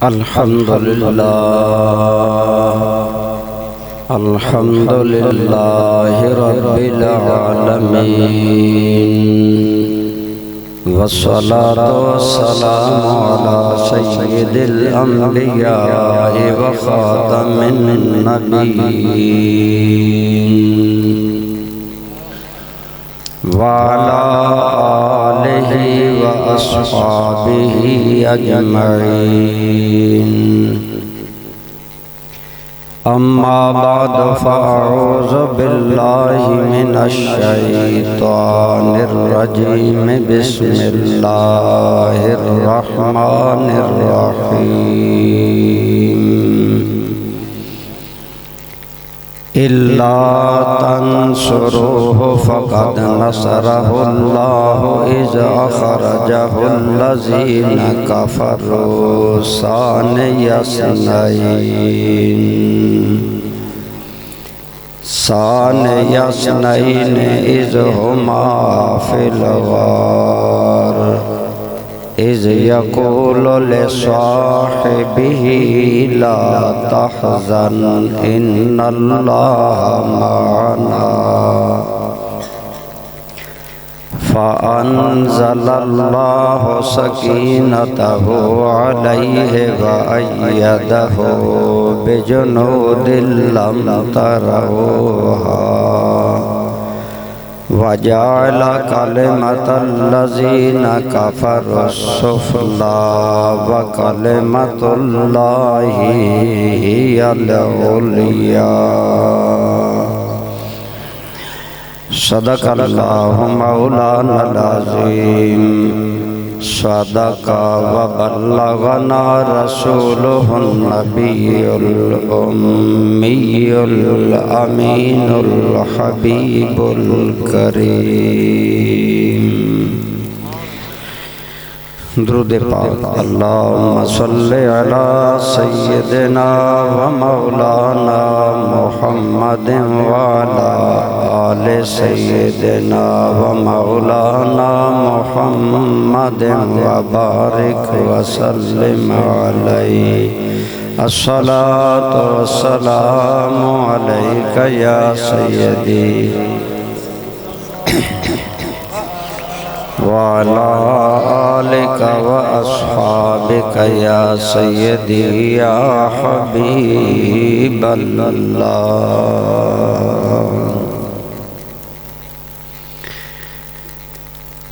الحمدللہ رب العالمین والصلاة والسلام علی سید الانبیاء وخاتم النبیین وعلی آلہ واصحابہ اجمعین اما بعد فاعوذ باللہ من الشیطان الرجیم بسم اللہ الرحمن الرحیم الا تنصروه فقد نصره اللہ اذ اخرجه الذین کفروا ثانی اثنین اذ هما فی الغار اذ یقول لصاحبہ لا تحزن ان اللہ معنا فأنزل اللہ سکینتہ علیہ وأیدہ بجنود لم تروها وجعل کلمۃ الذین کفروا السفلی وکلمۃ اللہ ہی العلیٰ صدق اللہ مولانا العظیم صدق وبلغنا رسولہ النبی الأمی الأمین الحبیب الکریم درود پاک اللہم صلی علی سیدنا و مولانا محمد وعلی آل سیدنا و مولانا محمد وبارک وسلم علیہ الصلاة والسلام علیک یا سیدی وعلى آلك وأصحابك يا سيدي يا حبيب الله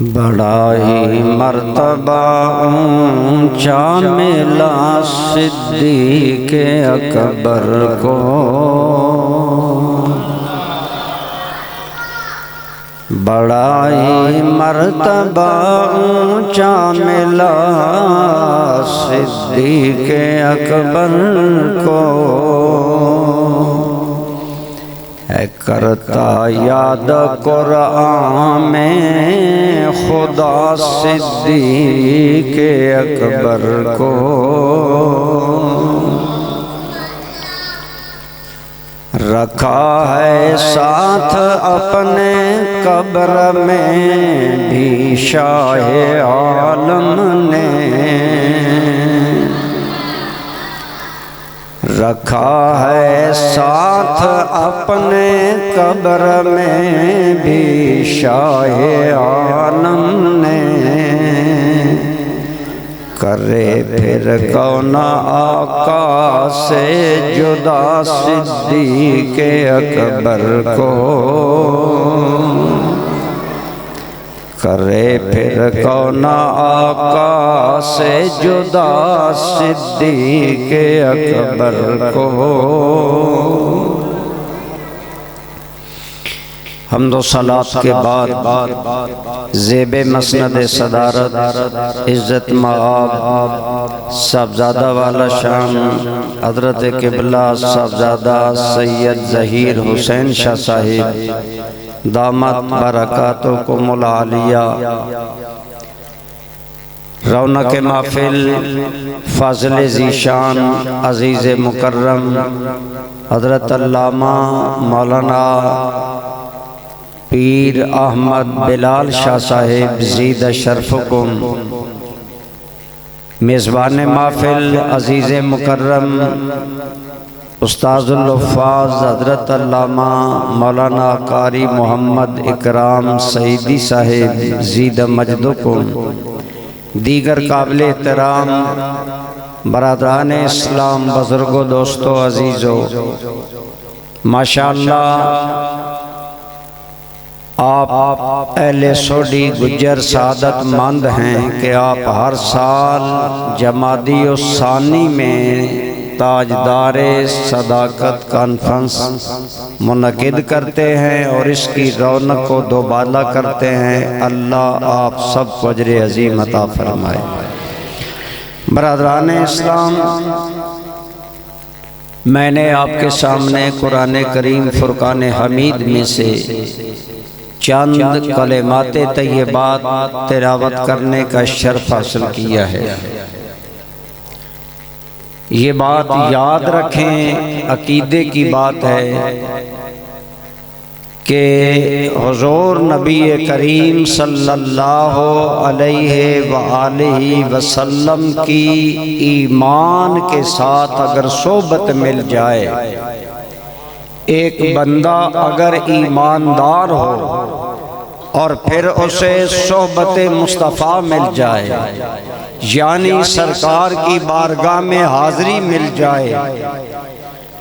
بڑا ہی مرتبہ اونچا ملا صدیق اکبر کو بڑا ہی مرتبہ اونچا ملا صدیق اکبر کو اے کرتا یاد قرآن میں خدا صدیق اکبر کو رکھا ہے ساتھ اپنے قبر میں بھی شاہ عالم نے رکھا ہے ساتھ اپنے قبر میں بھی شاہ عالم نے کرے پھر کون آقا سے جدا صدیق اکبر کو کرے پھر کون آقا سے جدا صدیق اکبر کو حمد و صلاة کے بعد زیب مسند صدارت عزت مآب صاحبزادہ والا شان حضرت قبلہ صاحبزادہ سید ظہیر حسین شاہ صاحب دامت برکاتکم العالیہ رونق محفل فاضل ذیشان عزیز مکرم حضرت علامہ مولانا پیر احمد بلال شاہ صاحب زید شرفکم میزبان محفل عزیز مکرم استاذ الحفاظ حضرت علامہ مولانا قاری محمد اکرام سعیدی صاحب زید مجدکم، دیگر قابل احترام برادران اسلام، بزرگوں، دوستوں، عزیزوں، ماشاءاللہ آپ اہل سوڈی گجر سعادت مند ہیں کہ آپ ہر سال جمادی الثانی میں تاجدار صداقت کانفرنس منعقد کرتے ہیں اور اس کی رونق کو دوبالا کرتے ہیں۔ اللہ آپ سب کو اجر عظیم عطا فرمائے۔ برادران اسلام، میں نے آپ کے سامنے قرآن کریم فرقان حمید میں سے چند کلمات طیبات تلاوت کرنے کا شرف حاصل کیا ہے۔ یہ بات یاد رکھیں، عقیدے کی بات ہے کہ حضور نبی کریم صلی اللہ علیہ وآلہ وسلم کی ایمان کے ساتھ اگر صحبت مل جائے، ایک بندہ اگر ایماندار ہو اور پھر اسے صحبت مصطفیٰ مل جائے، یعنی سرکار کی بارگاہ میں حاضری مل جائے،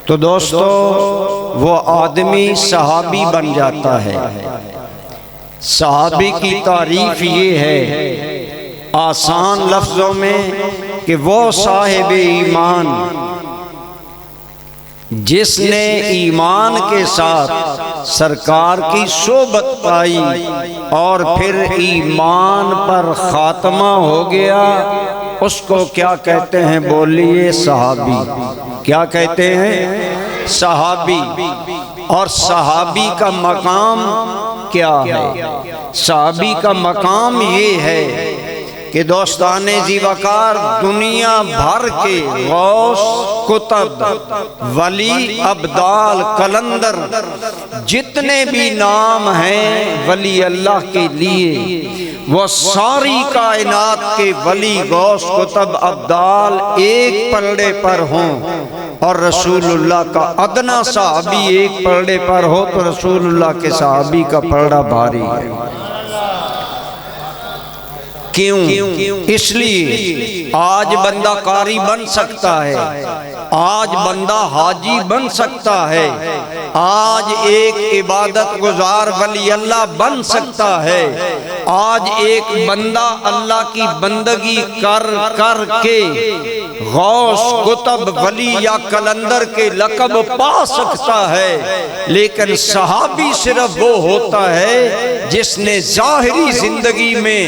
تو دوستو وہ آدمی صحابی بن جاتا ہے۔ صحابی کی تعریف یہ ہے آسان لفظوں میں کہ وہ صاحب ایمان جس نے ایمان کے ساتھ سرکار کی صحبت پائی اور پھر ایمان پر خاتمہ ہو گیا، اس کو کیا کہتے ہیں؟ بولیے صحابی۔ کیا کہتے ہیں؟ صحابی۔ اور صحابی کا مقام کیا ہے؟ صحابی کا مقام یہ ہے کہ دوستان زیوکار دنیا بھر کے غوث، کتب، ولی، ابدال، قلندر، جتنے بھی نام ہیں ولی اللہ کے لیے، وہ ساری کائنات کے ولی، غوث، کتب، ابدال ایک پلڑے پر ہوں، اور رسول اللہ کا ادنا صحابی ایک پلڑے پر ہو تو رسول اللہ کے صحابی کا پلڑا بھاری ہے۔ کیوں؟ اس لیے آج بندہ قاری بن سکتا ہے، آج بندہ حاجی بن سکتا ہے، آج ایک عبادت گزار ولی اللہ بن سکتا ہے، آج ایک بندہ اللہ کی بندگی کر کر کے غوث، کتب، ولی یا قلندر کے لقب پا سکتا ہے، لیکن صحابی صرف وہ ہوتا ہے جس نے ظاہری زندگی میں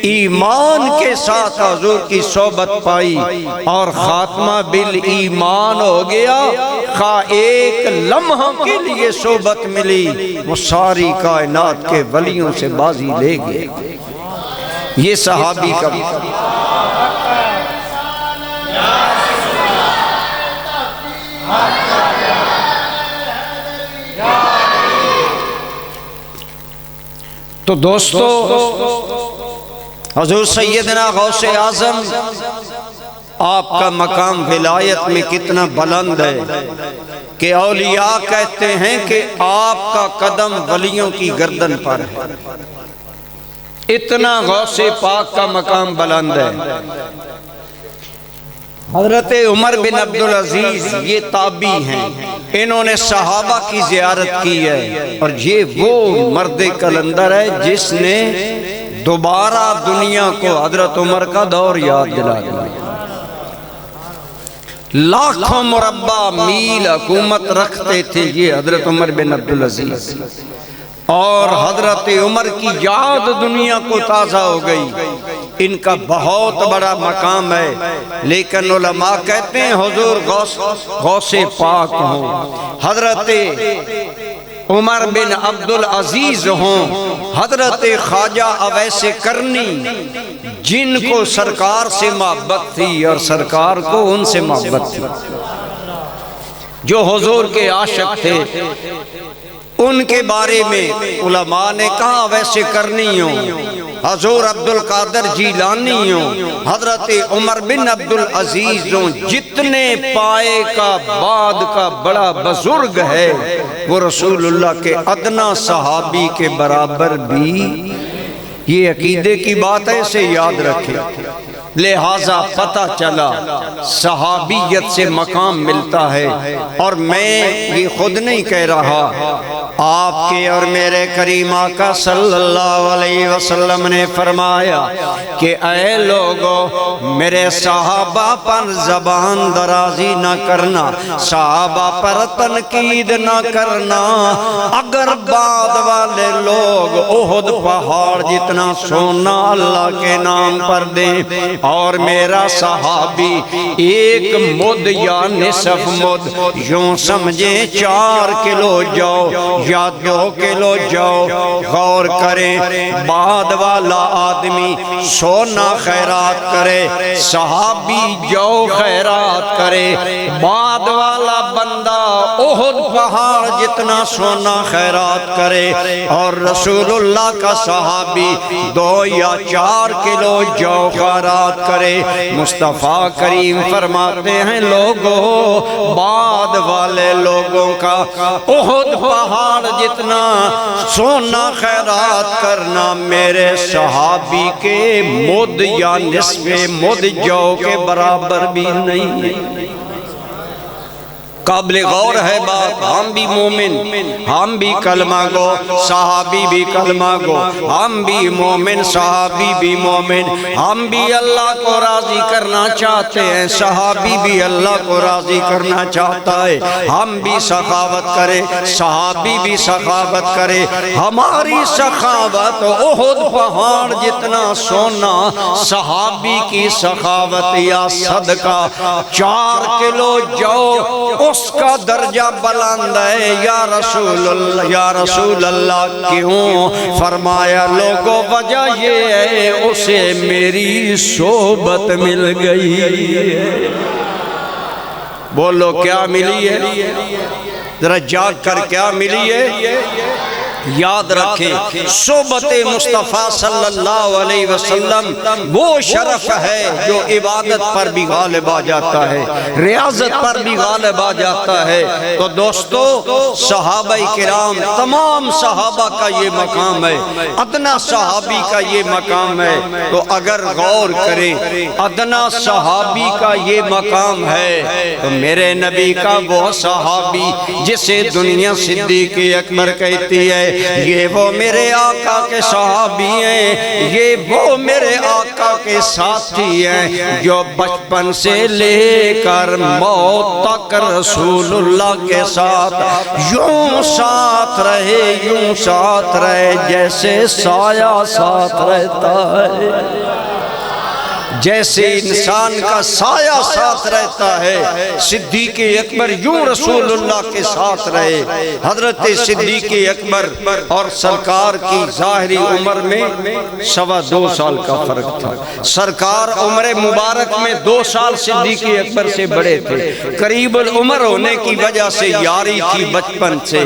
ایمان کے ساتھ حضور کی صحبت پائی اور خاتمہ بالایمان ہو گیا۔ خواہ ایک لمحہ کے لیے صحبت ملی، وہ ساری کائنات کے ولیوں سے بازی لے گئے۔ یہ صحابی کا تو دوستو، حضور سیدنا غوث اعظم آپ کا مقام ولایت میں کتنا بلند ہے کہ اولیاء کہتے ہیں کہ آپ کا قدم ولیوں کی گردن پر ہے، اتنا غوث پاک کا مقام بلند ہے۔ حضرت عمر بن عبدالعزیز یہ تابعی ہیں، انہوں نے صحابہ کی زیارت کی ہے، اور یہ وہ مرد قلندر ہے جس نے دوبارہ دنیا کو حضرت عمر کا دور یاد دلا دیا۔ لاکھوں مربع میل حکومت رکھتے تھے یہ حضرت عمر بن عبدالعزیز، اور حضرت عمر کی یاد دنیا کو تازہ ہو گئی۔ ان کا بہت بڑا مقام ہے، لیکن علماء کہتے ہیں حضور غوث پاک ہوں، حضرت عمر بن عبدالعزیز ہوں، حضرت خواجہ اویس کرنی، جن کو سرکار سے محبت تھی اور سرکار کو ان سے محبت تھی، جو حضور کے عاشق تھے، ان کے بارے میں علماء نے کہا اویس کرنی ہوں حضور عبدالقادر جیلانی ہوں، حضرت عمر بن عبدالعزیز ہوں، جتنے پائے کا بعد کا بڑا بزرگ ہے وہ رسول اللہ کے ادنا صحابی کے برابر بھی، یہ عقیدے کی بات ہے، اسے یاد رکھیں۔ لہٰذا پتہ چلا صحابیت سے مقام ملتا ہے، اور میں یہ خود نہیں کہہ رہا، آپ کے اور میرے کریم آقا صلی اللہ علیہ وسلم نے فرمایا کہ اے لوگو میرے صحابہ پر زبان درازی نہ کرنا، صحابہ پر تنقید نہ کرنا، اگر بعد والے لوگ احد پہاڑ جتنا سونا اللہ کے نام پر دیں اور میرا صحابی ایک مد یا نصف مد، یوں سمجھیں 4 کلو جو یا 2 کلو جو، غور کریں بعد والا آدمی سونا خیرات کرے، صحابی جو خیرات کرے، بعد والا بندہ احد پہاڑ جتنا سونا خیرات کرے، اور رسول اللہ کا صحابی 2 یا 4 کلو جو خیرات کرے۔ مصطفیٰ کریم فرماتے ہیں لوگوں بعد والے لوگوں کا احد پہاڑ جتنا سونا خیرات کرنا میرے صحابی کے مد یا نصف مد جو کے برابر بھی نہیں ہے۔ قابل غور ہے بات، ہم بھی مومن، ہم بھی کلمہ گو، صحابی بھی کلمہ گو، ہم بھی مومن، صحابی بھی مومن، ہم بھی اللہ کو راضی کرنا چاہتے ہیں، صحابی بھی اللہ کو راضی کرنا چاہتا ہے، ہم بھی سخاوت کرے، صحابی بھی سخاوت کرے، ہماری سخاوت احد پہاڑ جتنا سونا، صحابی کی سخاوت یا صدقہ 4 کلو جو، اس کا درجہ بلند ہے۔ یا رسول اللہ کیوں؟ فرمایا لوگوں وجہ یہ ہے اسے میری صحبت مل گئی ہے۔ بولو کیا ملی ہے؟ ذرا جاگ کر کیا ملی ہے؟ یاد رکھیں صحبت مصطفیٰ صلی اللہ علیہ وسلم وہ شرف ہے جو عبادت پر بھی غالب آ جاتا ہے، ریاضت پر بھی غالب آ جاتا ہے۔ تو دوستو صحابہ کرام تمام صحابہ کا یہ مقام ہے، ادنا صحابی کا یہ مقام ہے۔ تو اگر غور کریں ادنا صحابی کا یہ مقام ہے تو میرے نبی کا وہ صحابی جسے دنیا صدیق اکبر کہتی ہے یہ وہ میرے آقا کے صحابی ہیں، یہ وہ میرے آقا کے ساتھی ہیں جو بچپن سے لے کر موت تک رسول اللہ کے ساتھ یوں ساتھ رہے جیسے سایہ ساتھ رہتا ہے، جیسے انسان کا سایہ ساتھ رہتا ہے۔ صدیق اکبر یوں رسول اللہ کے ساتھ رہے۔ حضرت صدیق اکبر اور سرکار کی ظاہری عمر میں 2.25 سال کا فرق تھا۔ سرکار عمر مبارک میں 2 سال صدیق اکبر سے بڑے تھے، قریب العمر ہونے کی وجہ سے یاری تھی بچپن سے۔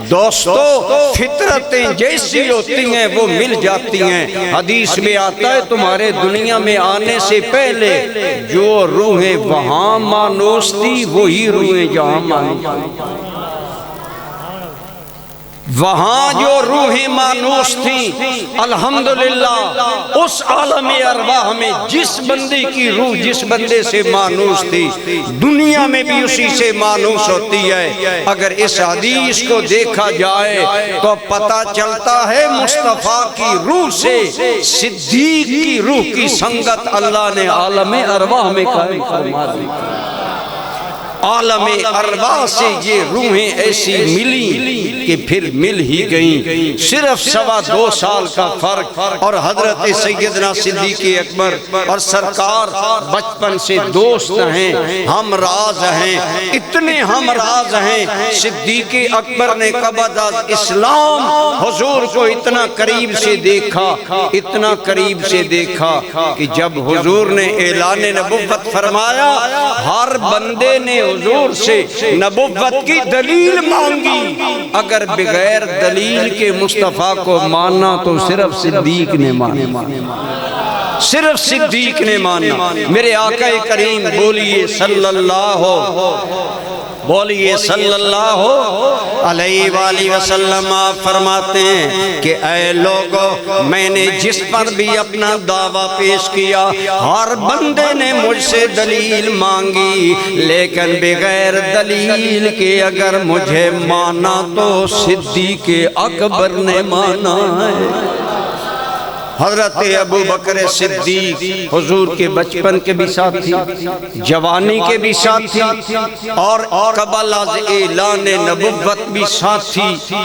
دوستو فطرتیں جیسی ہوتی ہیں وہ مل جاتی ہیں۔ حدیث میں آتا ہے تمہارے دنیا میں آنے سے پہلے جو روحیں وہاں مانوس تھی وہی روحیں جہاں مانوس، وہاں جو روحیں مانوس تھیں الحمدللہ اس عالم ارواح میں جس بندے کی روح جس بندے سے مانوس تھی دنیا میں بھی اسی سے مانوس ہوتی ہے۔ اگر اس حدیث کو دیکھا جائے تو پتہ چلتا ہے مصطفیٰ کی روح سے صدیق کی روح کی سنگت اللہ نے عالم ارواح میں قائم فرما دی۔ عالم ارواح سے یہ روحیں ایسی ملی کہ پھر مل ہی گئیں۔ صرف 2.25 سال کا فرق، اور حضرت سیدنا صدیق اکبر اور سرکار بچپن سے دوست ہیں، ہم راز ہیں، اتنے ہم راز ہیں۔ صدیق اکبر نے قبل از اسلام حضور کو اتنا قریب سے دیکھا، اتنا قریب سے دیکھا کہ جب حضور نے اعلان نبوت فرمایا ہر بندے نے حضور سے نبوت کی دلیل مانگی، اگر بغیر دلیل کے مصطفیٰ کو ماننا تو صرف صدیق نے مانا، صرف صدیق نے مانا۔ میرے آقا کریم بولیے صلی اللہ علیہ وآلہ وسلم، آپ فرماتے ہیں کہ اے لوگو، میں نے جس پر بھی اپنا دعویٰ پیش کیا ہر بندے نے مجھ سے دلیل مانگی، لیکن بغیر دلیل کے اگر مجھے مانا تو صدیق اکبر نے مانا ہے۔ حضرت ابو بکر صدیق حضور کے بچپن کے بھی ساتھ تھی، جوانی کے بھی ساتھ تھی، اور قبل از اعلان نبوت بھی ساتھ تھی۔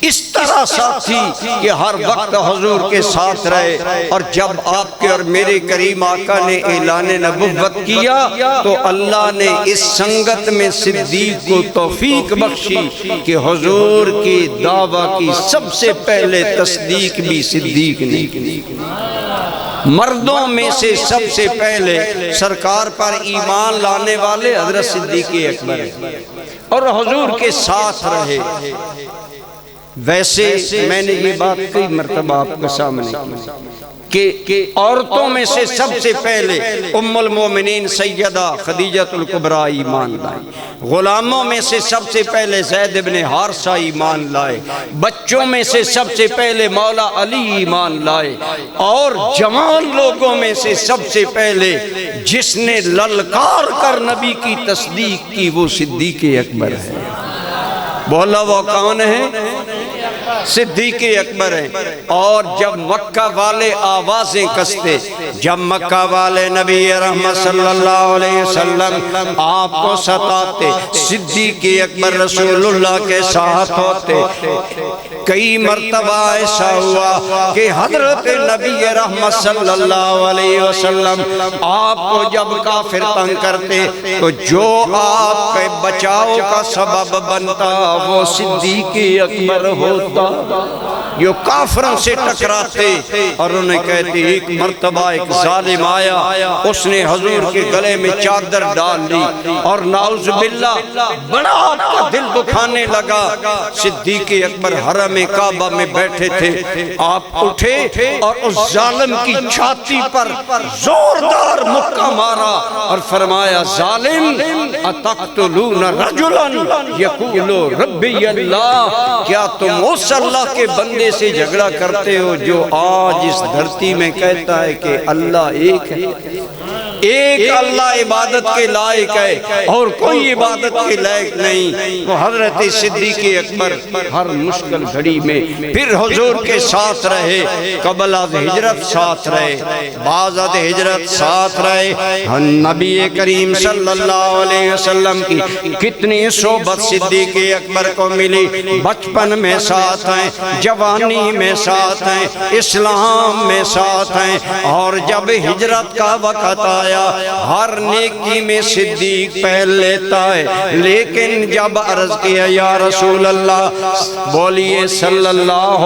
اس طرح ساتھ تھی کہ ہر وقت حضور کے ساتھ رہے، اور جب آپ کے اور میرے کریم آقا نے اعلان نبوت کیا تو اللہ نے اس سنگت میں صدیق کو توفیق بخشی کہ حضور کی دعویٰ کی سب سے پہلے تصدیق بھی صدیق نے کی۔ مردوں میں سے سب سے پہلے سرکار پر ایمان لانے والے حضرت صدیق اکبر اور حضور کے ساتھ رہے۔ ویسے میں نے یہ بات کئی مرتبہ آپ کے سامنے کی کہ عورتوں میں سے سب سے پہلے ام المومنین سیدہ خدیجہ الکبریٰ ایمان لائے، غلاموں میں سے سب سے پہلے زید بن حارثہ ایمان لائے، بچوں میں سے سب سے پہلے مولا علی ایمان لائے، اور جوان لوگوں میں سے سب سے پہلے جس نے للکار کر نبی کی تصدیق کی وہ صدیق اکبر ہے۔ بولا وہ کون ہے؟ صدیق اکبر ہے۔ اور جب مکہ والے آوازیں کستے، جب مکہ والے نبی رحمت صلی اللہ علیہ وسلم آپ کو ستاتے، صدیق اکبر رسول اللہ کے ساتھ ہوتے۔ کئی مرتبہ ایسا ہوا کہ حضرت نبی رحمت صلی اللہ علیہ وسلم آپ کو جب کافر تنگ کرتے تو جو آپ کے بچاؤ کا سبب بنتا وہ صدیق اکبر ہوتا، جو کافروں سے ٹکراتے اور انہیں کہتے ایک مرتبہ ایک ظالم آیا، اس نے حضور کے گلے میں چادر ڈال لی اور نعوذ باللہ بڑا آپ کا دل دکھانے لگا۔ صدیق اکبر حرم کعبہ میں بیٹھے تھے، آپ اٹھے اور اس ظالم کی چھاتی پر زوردار مکہ مارا اور فرمایا ظالم اتقتلون رجلا یقول ربی اللہ، کیا تم اس اللہ کے بندے سے جھگڑا کرتے ہو جو آج اس دھرتی میں کہتا ہے کہ اللہ ایک ہے، ایک اللہ عبادت کے لائق ہے اور کوئی عبادت کے لائق نہیں۔ وہ حضرت صدیق اکبر ہر مشکل گھڑی میں پھر حضور کے ساتھ رہے، قبل از ہجرت ساتھ رہے، بعد از ہجرت ساتھ رہے۔ نبی کریم صلی اللہ علیہ وسلم کی کتنی صحبت صدیق اکبر کو ملی، بچپن میں ساتھ ہیں، جوانی میں ساتھ ہیں، اسلام میں ساتھ ہیں، اور جب ہجرت کا وقت آیا ہر نیکی میں صدیق پہل لیتا ہے، لیکن جب عرض کیا یا رسول اللہ بولیے صلی اللہ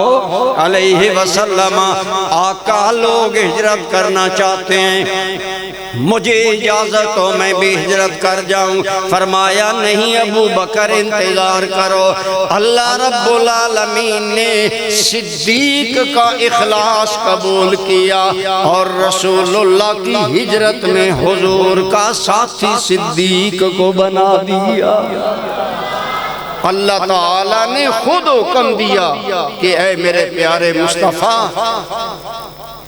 علیہ وسلم آقا لوگ ہجرت کرنا چاہتے ہیں، مجھے اجازت ہو میں بھی ہجرت کر جاؤں؟ فرمایا نہیں ابو بکر انتظار کرو، اللہ رب العالمین نے صدیق کا اخلاص قبول کیا اور رسول اللہ کی ہجرت میں حضور کا ساتھی صدیق کو بنا دیا۔ اللہ تعالیٰ نے خود حکم دیا کہ اے میرے پیارے مصطفیٰ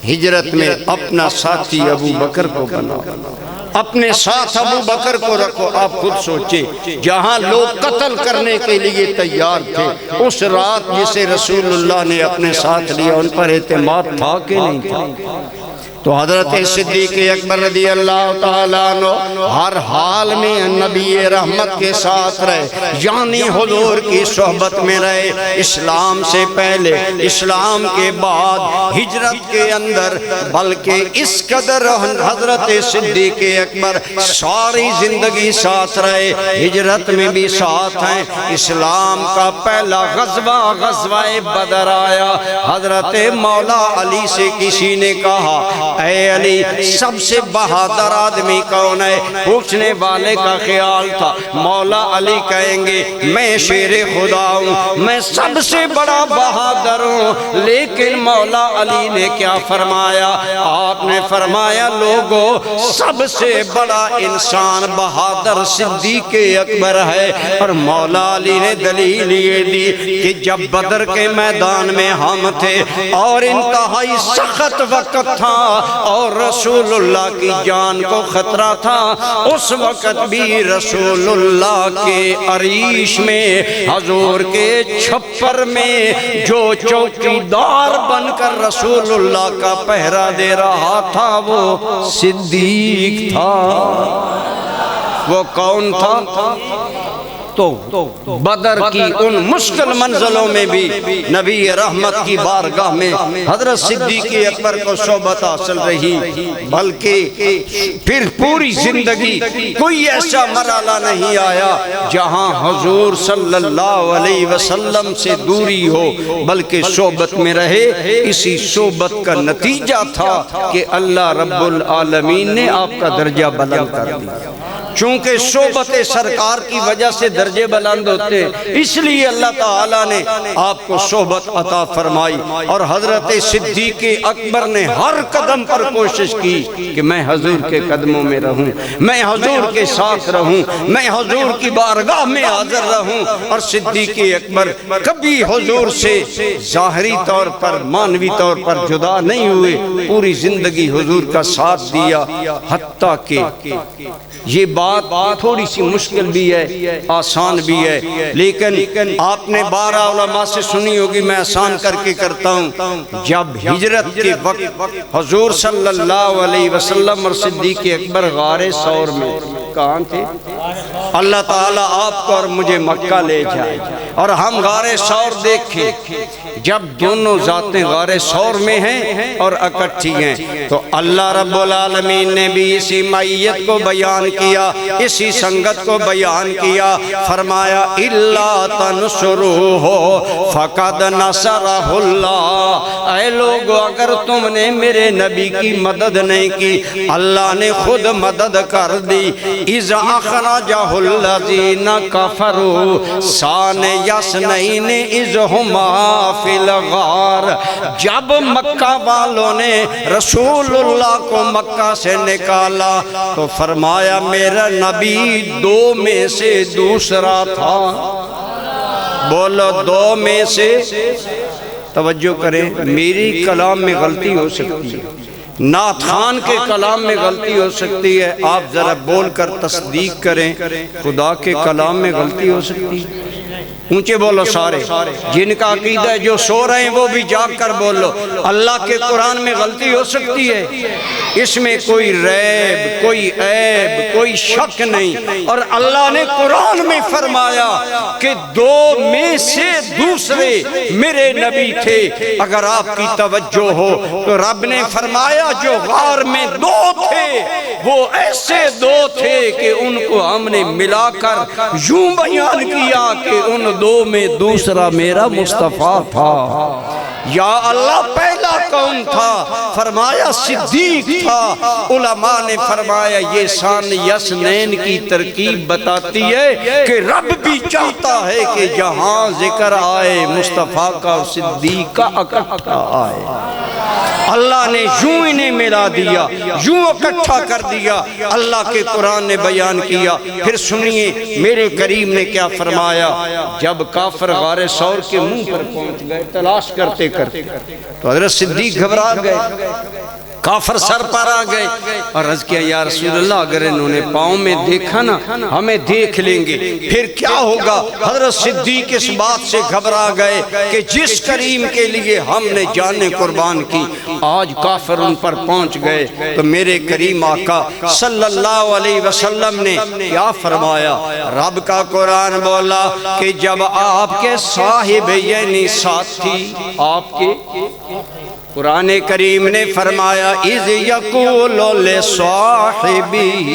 ہجرت میں اپنا ساتھی ابو بکر کو بناؤ، اپنے ساتھ ابو بکر کو رکھو۔ آپ خود سوچیں جہاں لوگ قتل کرنے کے لیے تیار تھے، اس رات جسے رسول اللہ نے اپنے ساتھ لیا ان پر اعتماد تھا کہ نہیں تھا؟ تو حضرت صدیق اکبر رضی اللہ تعالیٰ عنہ ہر حال میں نبی رحمت کے ساتھ رہے، یعنی حضور کی صحبت میں رہے، اسلام سے پہلے، اسلام کے بعد، ہجرت کے اندر، بلکہ اس قدر حضرت صدیق اکبر ساری زندگی ساتھ رہے، ہجرت میں بھی ساتھ ہیں۔ اسلام کا پہلا غزوہ بدر آیا، حضرت مولا علی سے کسی نے کہا اے علی سب سے بہادر آدمی کون ہے؟ پوچھنے والے کا خیال تھا مولا علی کہیں گے میں شیر خدا ہوں، میں سب سے بڑا بہادر ہوں۔ لیکن مولا علی نے کیا فرمایا؟ آپ نے فرمایا لوگوں سب سے بڑا انسان بہادر صدیق اکبر ہے۔ اور مولا علی نے دلیل یہ دی کہ جب بدر کے میدان میں ہم تھے اور انتہائی سخت وقت تھا اور رسول اللہ کی جان کو خطرہ تھا، اس وقت بھی رسول اللہ کے عریش میں حضور کے چھپر میں جو چوکیدار بن کر رسول اللہ کا پہرا دے رہا تھا وہ صدیق تھا۔ وہ کون تھا؟ تو بدر کی ان مشکل منزلوں میں بھی نبی رحمت کی بارگاہ میں حضرت صدیق اکبر کو صحبت حاصل رہی، بلکہ پھر پوری زندگی کوئی ایسا مرحلہ نہیں آیا جہاں حضور صلی اللہ علیہ وسلم سے دوری ہو، بلکہ صحبت میں رہے۔ اسی صحبت کا نتیجہ تھا کہ اللہ رب العالمین نے آپ کا درجہ بلند کر دیا۔ چونکہ صحبت سرکار کی وجہ سے درجے بلند ہوتے، اس لیے اللہ تعالیٰ نے آپ کو صحبت عطا فرمائی۔ اور حضرت صدیق اکبر نے ہر قدم پر کوشش کی کہ میں حضور کے قدموں میں رہوں، میں حضور کے ساتھ رہوں، میں حضور کی بارگاہ میں حاضر رہوں۔ اور صدیق اکبر کبھی حضور سے ظاہری طور پر معنوی طور پر جدا نہیں ہوئے، پوری زندگی حضور کا ساتھ دیا۔ حتیٰ کہ یہ بات تھوڑی سی مشکل بھی ہے، آسان بھی ہے، لیکن آپ نے 12 علماء سے سنی ہوگی، میں آسان کر کے کرتا ہوں۔ جب ہجرت کے وقت حضور صلی اللہ علیہ وسلم اور صدیق اکبر غار ثور میں کہاں تھے؟ اللہ تعالیٰ آپ کو اور مجھے مکہ لے جائے اور ہم غار ثور دیکھیں۔ جب دونوں ذاتیں غار ثور میں ہیں اور اکٹھی ہیں تو اللہ رب العالمین نے بھی اسی معیت کو بیان کیا، اسی سنگت کو بیان کیا۔ فرمایا اِلَّا تَنْصُرُوهُ فَقَدْ نَصَرَهُ اللَّهُ، اے لوگو اگر تم نے میرے نبی کی مدد نہیں کی، اللہ نے خود مدد کر دی۔ اِذْ أَخْرَجَهُ الَّذِينَ كَفَرُوا ثَانِيَ اثْنَيْنِ إِذْ هُمَا فِي الْغَارِ، جب مکہ والوں نے رسول اللہ کو مکہ سے نکالا تو فرمایا میرا نبی دو میں سے دوسرا تھا۔ بولو دو میں سے، توجہ کریں، میری کلام میں غلطی ہو سکتی ہے، نعت خان کے کلام میں غلطی ہو سکتی ہے، آپ ذرا بول کر تصدیق کریں، خدا کے کلام میں غلطی ہو سکتی ہے۔ اونچے بولو سارے، جن کا عقیدہ ہے جو سو رہے ہیں وہ بھی جاگ کر بولو، اللہ کے قرآن میں غلطی ہو سکتی ہے، اس میں کوئی ریب، کوئی عیب، کوئی شک نہیں۔ اور اللہ نے قرآن میں فرمایا کہ دو میں سے دوسرے میرے نبی تھے۔ اگر آپ کی توجہ ہو تو رب نے فرمایا جو غار میں دو تھے وہ ایسے دو تھے کہ ان کو ہم نے ملا کر یوں بیان کیا کہ ان دو میں دوسرا میرا مصطفیٰ تھا۔ یا اللہ پہلا کون تھا؟ فرمایا صدیق تھا۔ علماء نے فرمایا یہ شان یسنین کی ترکیب بتاتی ہے کہ رب بھی چاہتا ہے کہ جہاں ذکر آئے مصطفیٰ کا اور صدیق کا اکٹھا آئے۔ اللہ نے یوں انہیں ملا دیا، یوں اکٹھا کر دیا، اللہ کے قرآن نے بیان کیا۔ پھر سنیے میرے کریم نے کیا فرمایا، جب کافر غار ثور کے منہ پر پہنچ گئے تلاش کرتے کرتے تو حضرت صدیق گھبرا گئے، کافر سر پر آ گئے اور عرض کیا یا رسول اللہ اگر انہوں نے پاؤں میں دیکھا نا ہمیں دیکھ لیں گے پھر کیا ہوگا؟ حضرت صدیق اس بات سے گھبرا گئے کہ جس کریم کے لیے ہم نے جانیں قربان کی آج کافر ان پر پہنچ گئے۔ تو میرے کریم آقا صلی اللہ علیہ وسلم نے کیا فرمایا؟ رب کا قرآن بولا کہ جب آپ کے صاحب یعنی ساتھی آپ کے، قرآن کریم نے فرمایا اِذْ يَقُولُ لِصَاحِبِهِ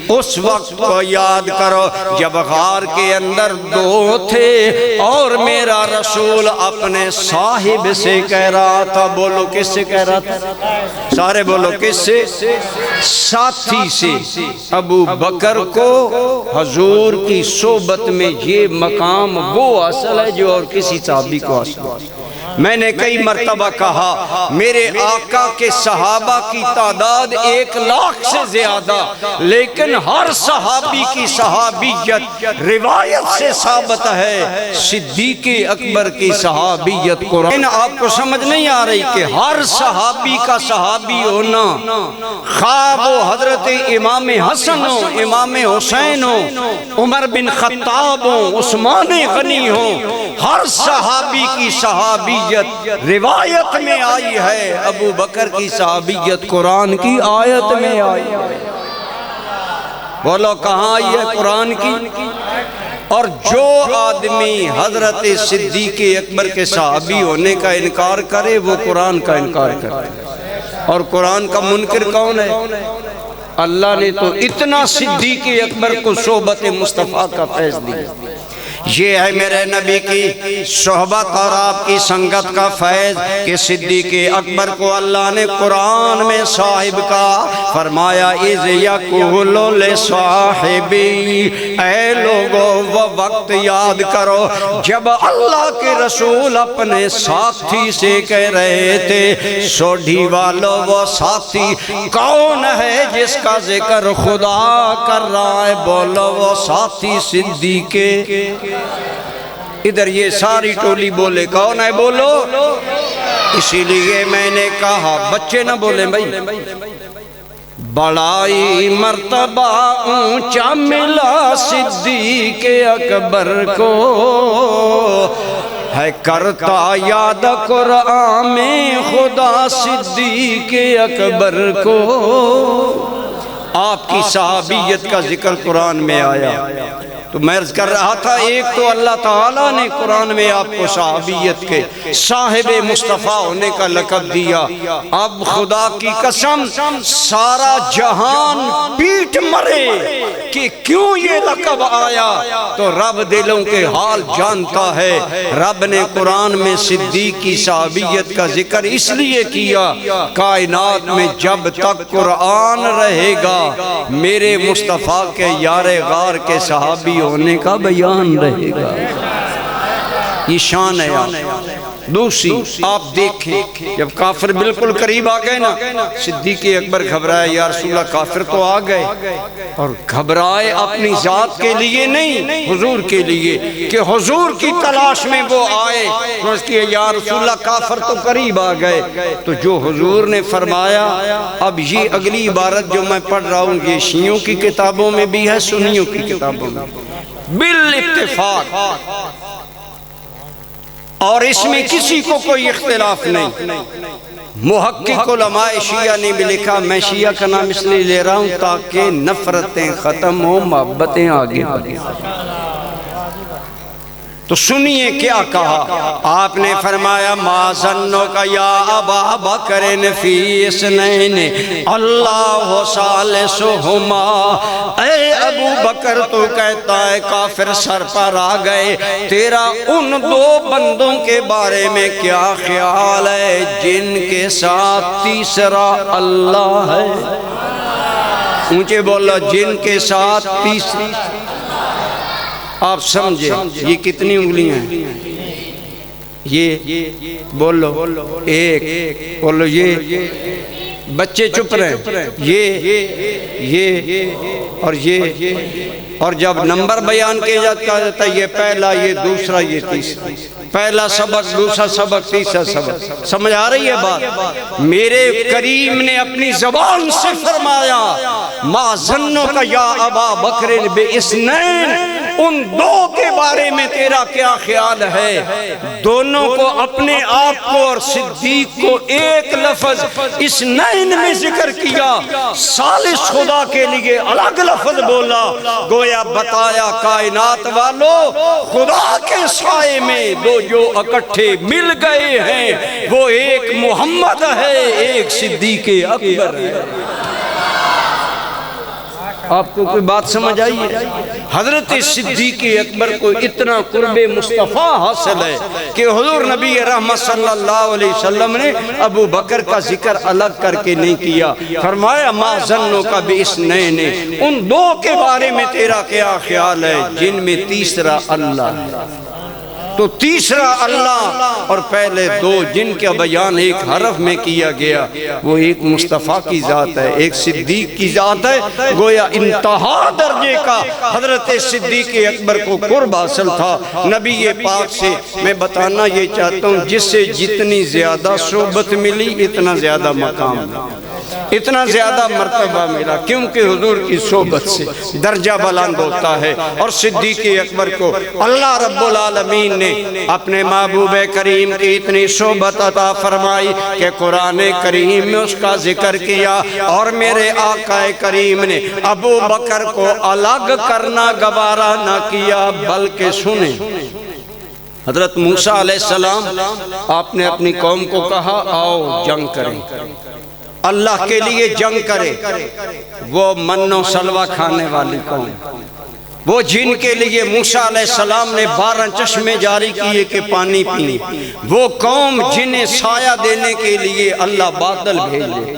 اس وقت کو یاد کرو جب غار کے اندر دو تھے اور میرا رسول اپنے صاحب سے کہہ رہا تھا، بولو کس سے کہہ رہا تھا؟ سارے بولو کس سے؟ ساتھی سے۔ ابو بکر کو حضور کی صحبت میں یہ مقام وہ حاصل ہے جو اور کسی صحابی کو حاصل ہے۔ میں نے کئی مرتبہ کہا میرے آقا کے صحابہ کی تعداد 1,00,000 سے زیادہ، لیکن ہر صحابی کی صحابیت روایت سے ثابت ہے۔ صدیق اکبر کی صحابیت قرآن آپ کو سمجھ نہیں آ رہی کہ ہر صحابی کا صحابی ہونا، خواب و حضرت امام حسن ہو، امام حسین ہو، عمر بن خطاب ہو، عثمان غنی ہو، ہر صحابی کی صحابیت روایت میں آئی ہے۔ ابو بکر کی صحابیت قرآن کی آیت میں آئی ہے۔ بولو کہاں آئی ہے؟ قرآن کی۔ اور جو آدمی حضرت صدیق اکبر کے صحابی ہونے کا انکار کرے وہ قرآن کا انکار کرے۔ اور قرآن کا منکر کون ہے؟ اللہ نے تو اتنا صدیق اکبر کو صحبت مصطفیٰ کا فیض دیا۔ یہ ہے میرے نبی کی صحبت اور آپ کی سنگت کا فیض کہ صدیق اکبر کو اللہ نے قرآن میں صاحب کا فرمایا، اِذْ یَقُولُ لِصَاحِبِهِ، اے لوگو وہ وقت یاد کرو جب اللہ کے رسول اپنے ساتھی سے کہہ رہے تھے۔ سوڈھی والو وہ ساتھی کون ہے جس کا ذکر خدا کر رہا ہے؟ بولو وہ ساتھی صدیق۔ ادھر یہ ساری ٹولی بولے کون ہے؟ بولو۔ اسی لیے میں نے کہا بچے نہ بولیں بھائی، بڑائی مرتبہ اونچا ملا صدیق اکبر کو، ہے کرتا یاد قرآن میں خدا صدیق اکبر کو۔ آپ کی صحابیت کا ذکر قرآن میں آیا تو میں عرض کر رہا تھا، ایک تو اللہ تعالیٰ نے قرآن میں آپ کو صحابیت کے صاحب مصطفیٰ ہونے کا لقب دیا۔ اب خدا کی قسم سارا جہان پیٹ مرے کہ کیوں یہ لقب آیا، تو رب دلوں کے حال جانتا ہے۔ رب نے قرآن میں صدیق کی صحابیت کا ذکر اس لیے کیا، کائنات میں جب تک قرآن رہے گا میرے مصطفیٰ کے یار غار کے صحابی ہونے کا بیان رہے گا۔ یہ شان ہے آپ۔ دوسری آپ دیکھیں جب کافر بالکل قریب آ گئے نا، صدیق اکبر گھبرائے، یا رسول اللہ کافر تو آ گئے، اور گھبرائے اپنی ذات کے لیے نہیں، حضور کے لیے، کہ حضور کی تلاش میں وہ آئے۔ یا رسول اللہ کافر تو قریب آ گئے، تو جو حضور نے فرمایا، اب یہ اگلی عبارت جو میں پڑھ رہا ہوں یہ شیعوں کی کتابوں میں بھی ہے، سنیوں کی کتابوں میں بالاتفاق، اور اس میں کسی کو کوئی اختلاف نہیں۔ محقق علماء شیعہ نے بھی لکھا، میں شیعہ کا نام اس لیے لے رہا ہوں تاکہ نفرتیں ختم ہوں، محبتیں آگے بڑھیں۔ تو سنیے کیا کہا آپ نے، فرمایا ما ظنک یا ابا بکر فی اثنین اللہ ثالثہما، اے ابو بکر تو کہتا ہے کافر سر پر آ گئے، تیرا ان دو بندوں کے بارے میں کیا خیال ہے جن کے ساتھ تیسرا اللہ ہے؟ اونچے بولو، جن کے ساتھ تیسرا۔ آپ سمجھے یہ کتنی انگلیاں ہیں؟ یہ بولو ایک، بولو یہ، بچے چپ رہے، یہ اور یہ، اور جب نمبر بیان کیا جاتا ہے یہ پہلا، یہ دوسرا، یہ تیسرا، پہلا سبق، دوسرا سبق، تیسرا سبق۔ سمجھ آ رہی ہے بات؟ میرے کریم نے اپنی زبان سے فرمایا ما ظنک یا ابا بکر باثنین، ان دو کے بارے میں تیرا کیا خیال ہے؟ دونوں کو اپنے آپ کو اور صدیق کو ایک لفظ اثنین میں ذکر کیا، ثالث خدا کے لیے الگ لفظ بولا، گویا بتایا کائنات والو خدا کے سائے میں دو جو اکٹھے مل گئے ہیں وہ ایک محمد ہے، ایک صدیق اکبر ہے۔ آپ کو کوئی بات سمجھ آئی ہے؟ حضرت صدیق اکبر کو اتنا قرب مصطفیٰ حاصل ہے کہ حضور نبی رحمت صلی اللہ علیہ وسلم نے ابو بکر کا ذکر الگ کر کے نہیں کیا، فرمایا ما ظنک باثنین، ان دو کے بارے میں تیرا کیا خیال ہے جن میں تیسرا اللہ ہے؟ تو تیسرا اللہ اور پہلے دو جن کا بیان ایک حرف میں کیا گیا، وہ ایک مصطفیٰ کی ذات ہے، ایک صدیق کی ذات ہے۔ گویا انتہا درجے کا حضرت صدیق اکبر کو قرب حاصل تھا نبی پاک سے۔ میں بتانا یہ چاہتا ہوں جس سے جتنی زیادہ صحبت ملی اتنا زیادہ مقام ملا، اتنا زیادہ مرتبہ ملا، کیونکہ حضور کی صحبت سے درجہ بلند ہوتا ہے۔ اور صدیق اکبر کو اللہ رب العالمین نے اپنے محبوب کریم کی اتنی صحبت عطا فرمائی کہ قرآن کریم میں اس کا ذکر کیا، اور میرے آقا کریم نے ابو بکر کو الگ کرنا گوارا نہ کیا، بلکہ سنیں حضرت موسیٰ علیہ السلام آپ نے اپنی قوم کو کہا آؤ جنگ کریں، اللہ کے لیے جنگ کرے۔ وہ من و سلوہ کھانے والی قوم، وہ جن کے لیے موسیٰ علیہ السلام نے 12 چشمے جاری کیے کہ پانی پی، وہ قوم جنہیں سایہ دینے کے لیے اللہ بادل بھیجے۔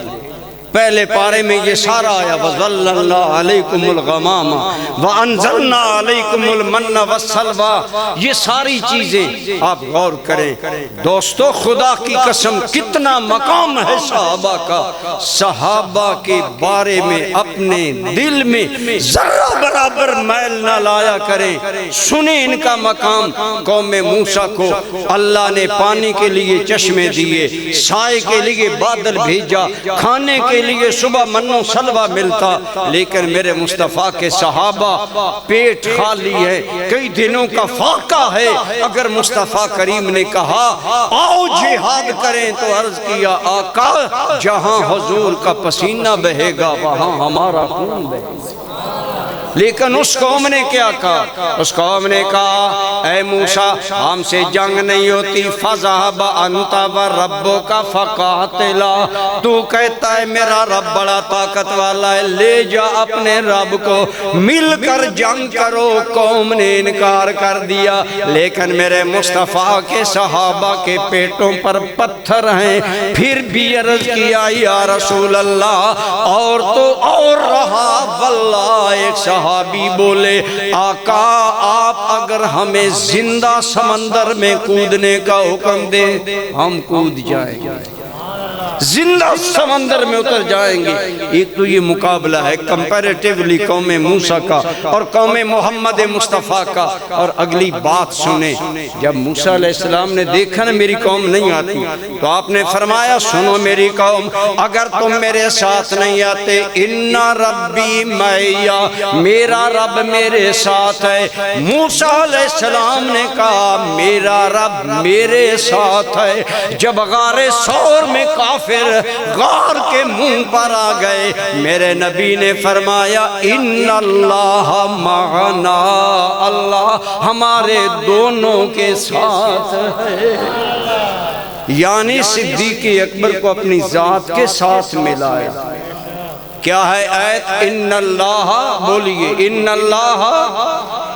پہلے پارے میں یہ سارا آیا وَظَلَّلْنَا عَلَيْكُمُ الْغَمَامَ وَأَنزَلْنَا عَلَيْكُمُ الْمَنَّ وَالسَّلْوَىٰ، یہ ساری چیزیں آپ غور کریں دوستو۔ خدا کی قسم کتنا مقام ہے صحابہ کا، صحابہ کے بارے میں اپنے دل میں ذرہ برابر میل نہ لایا کریں۔ سنیں ان کا مقام۔ قوم موسیٰ کو اللہ نے پانی کے لیے چشمے دیے، سائے کے لیے بادل بھیجا، کھانے کے لیے صبح من و سلوہ ملتا، لیکن میرے مصطفیٰ کے صحابہ پیٹ خالی ہے، کئی دنوں کا فاقہ ہے۔ اگر مصطفیٰ کریم نے کہا آؤ جہاد کریں تو عرض کیا آقا جہاں حضور کا پسینہ بہے گا وہاں ہمارا خون بہے گا۔ لیکن اس قوم نے کیا کہا؟ اس قوم نے کہا اے موسیٰ ہم سے جنگ نہیں ہوتی، فَذَهَبَ أَنْتَ وَرَبُّكَ فَقَاتِلَا، تو کہتا ہے میرا رب بڑا طاقت والا ہے، لے جا اپنے رب کو، مل کر جنگ کرو۔ قوم نے انکار کر دیا، لیکن میرے مصطفیٰ کے صحابہ کے پیٹوں پر پتھر ہیں، پھر بھی عرض کیا یا رسول اللہ اور تو اور رہا واللہ۔ ایک صحابی بولے آقا آپ اگر ہمیں زندہ سمندر میں کودنے کا حکم دیں ہم کود جائیں گے، زندہ سمندر میں اتر جائیں گے۔ ایک تو یہ مقابلہ ہے کمپیریٹیولی قوم موسیٰ کا اور قوم محمد مصطفیٰ کا۔ اور اگلی بات سنیں، جب موسیٰ علیہ السلام نے دیکھا نا میری قوم نہیں آتی تو آپ نے فرمایا سنو میری قوم اگر تم میرے ساتھ نہیں آتے ان ربی معیا، میرا رب میرے ساتھ ہے۔ موسیٰ علیہ السلام نے کہا میرا رب میرے ساتھ ہے۔ جب غار ثور میں کافر غار کے منہ پر آ گئے، میرے نبی نے فرمایا ان اللہ معنا، اللہ ہمارے دونوں کے ساتھ ہے۔ یعنی صدیق اکبر کو اپنی ذات کے ساتھ ملایا۔ کیا ہے آیت؟ ان اللہ، بولیے ان اللہ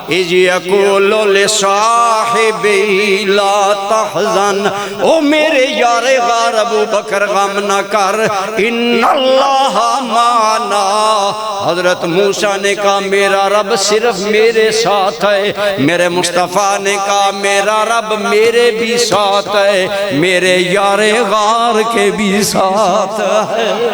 اذ یقول لصاحبہ لا تحزن، او میرے یار غار ابو بکر غم نہ کر، ان اللہ معنا۔ حضرت موسیٰ نے کہا میرا رب صرف میرے ساتھ ہے، میرے مصطفیٰ نے کہا میرا رب میرے بھی ساتھ ہے، میرے یار غار کے بھی ساتھ ہے۔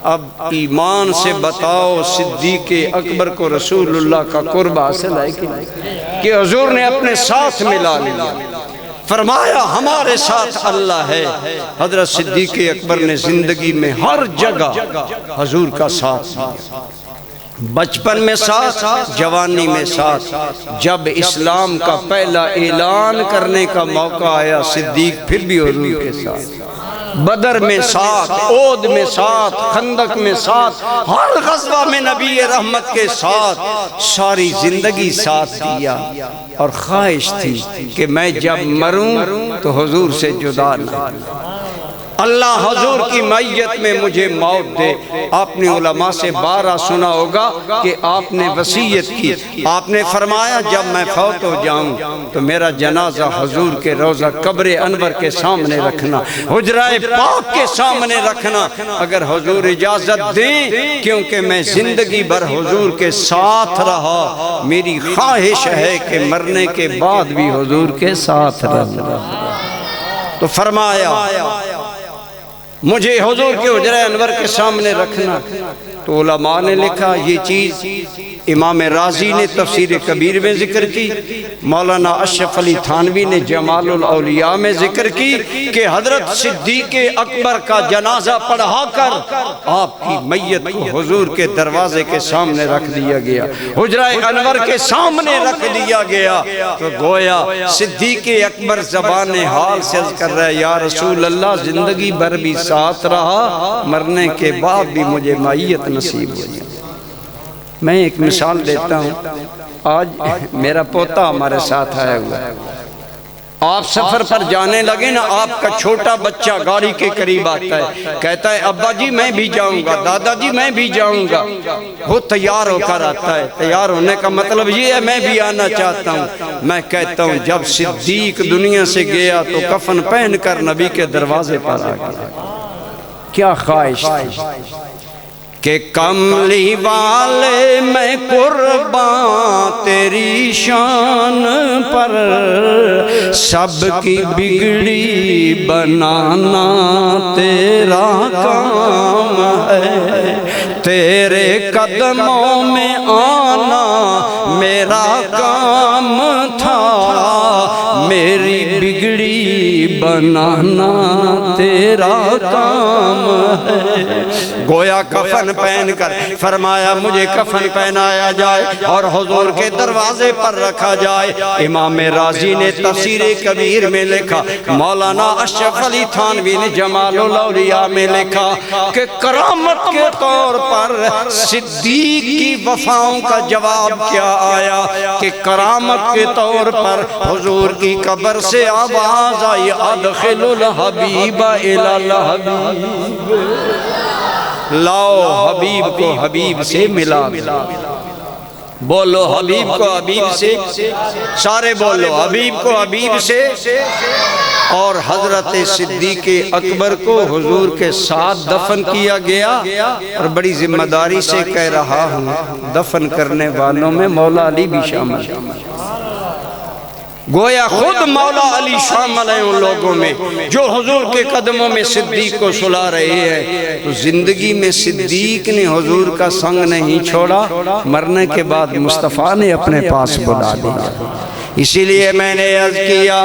اب ایمان سے بتاؤ صدیق اکبر کو رسول اللہ کا قرب حاصل ہے کہ نہیں؟ کہ حضور نے اپنے ساتھ ملا لیا، فرمایا ہمارے ساتھ اللہ ہے۔ حضرت صدیق اکبر نے زندگی میں ہر جگہ حضور کا ساتھ دیا، بچپن میں ساتھ، جوانی میں ساتھ۔ جب اسلام کا پہلا اعلان کرنے کا موقع آیا صدیق پھر بھی حضور کے ساتھ، بدر میں ساتھ، عہد میں ساتھ، خندق میں ساتھ، ہر غزوہ میں نبی رحمت کے ساتھ، ساری زندگی ساتھ دیا۔ اور خواہش تھی کہ میں جب مروں تو حضور سے جدا نہ ہوں۔ اللہ حضور کی معیت میں مجھے موت دے۔ آپ نے علماء سے بارہ سنا ہوگا کہ آپ نے وصیت کی، آپ نے فرمایا جب میں فوت ہو جاؤں تو میرا جنازہ حضور کے روضہ قبر انور کے سامنے رکھنا، حجرہ پاک کے سامنے رکھنا، اگر حضور اجازت دیں، کیونکہ میں زندگی بھر حضور کے ساتھ رہا، میری خواہش ہے کہ مرنے کے بعد بھی حضور کے ساتھ رہنا۔ تو فرمایا مجھے حضور کے حجرہ انور کے سامنے رکھنا۔ تو علماء نے لکھا یہ چیز امام رازی نے تفسیر کبیر میں ذکر کی، مولانا اشرف علی تھانوی نے جمال الاولیاء میں ذکر کی کہ حضرت صدیق اکبر کا جنازہ پڑھا کر آپ کی میت کو حضور کے دروازے کے سامنے رکھ دیا گیا، حجرہ انور کے سامنے رکھ دیا گیا۔ تو گویا صدیق اکبر زبان حال سے عرض کر رہا ہے یا رسول اللہ زندگی بھر بھی ساتھ رہا، مرنے کے بعد بھی مجھے معیت نصیب ہوئی۔ میں ایک مثال دیتا ہوں، آج میرا پوتا ہمارے ساتھ آیا ہوا ہے، آپ سفر پر جانے لگے نا، آپ کا چھوٹا بچہ گاڑی کے قریب آتا ہے، کہتا ہے ابا جی میں بھی جاؤں گا، دادا جی میں بھی جاؤں گا، وہ تیار ہو کر آتا ہے۔ تیار ہونے کا مطلب یہ ہے میں بھی آنا چاہتا ہوں۔ میں کہتا ہوں جب صدیق دنیا سے گیا تو کفن پہن کر نبی کے دروازے پر آ گیا، کیا خواہش تھی کہ کملی والے میں قربان تیری شان پر، سب کی بگڑی بنانا تیرا کام ہے، تیرے قدموں میں آنا میرا کام تھا، میری بگڑی بنانا تیرا کام ہے۔ گویا کفن پہن کر فرمایا مجھے کفن پہنایا جائے اور حضور کے دروازے پر رکھا جائے۔ امام رازی نے تفسیر کبیر میں لکھا، مولانا اشرف علی تھانوی نے جمال الاولیاء میں لکھا کہ کرامت کے طور پر صدیق کی وفاؤں کا جواب کیا آیا کہ کرامت کے طور پر حضور کی قبر سے آواز آئی ادخل الحبیب الی الحبیب، لاؤ حبیب کو حبیب سے ملا۔ بولو حبیب کو حبیب سے، سارے بولو حبیب کو حبیب سے۔ اور حضرت صدیق اکبر کو حضور کے ساتھ دفن کیا گیا، اور بڑی ذمہ داری سے کہہ رہا ہوں دفن کرنے والوں میں مولا علی بھی شامل ہے۔ گویا خود مولا علی شامل ہیں ان لوگوں میں جو حضور کے قدموں میں صدیق کو سلا رہے ہیں۔ تو زندگی میں صدیق نے حضور کا سنگ نہیں چھوڑا، مرنے کے بعد مصطفیٰ نے اپنے پاس بلا دیا۔ اسی لیے میں نے عرض کیا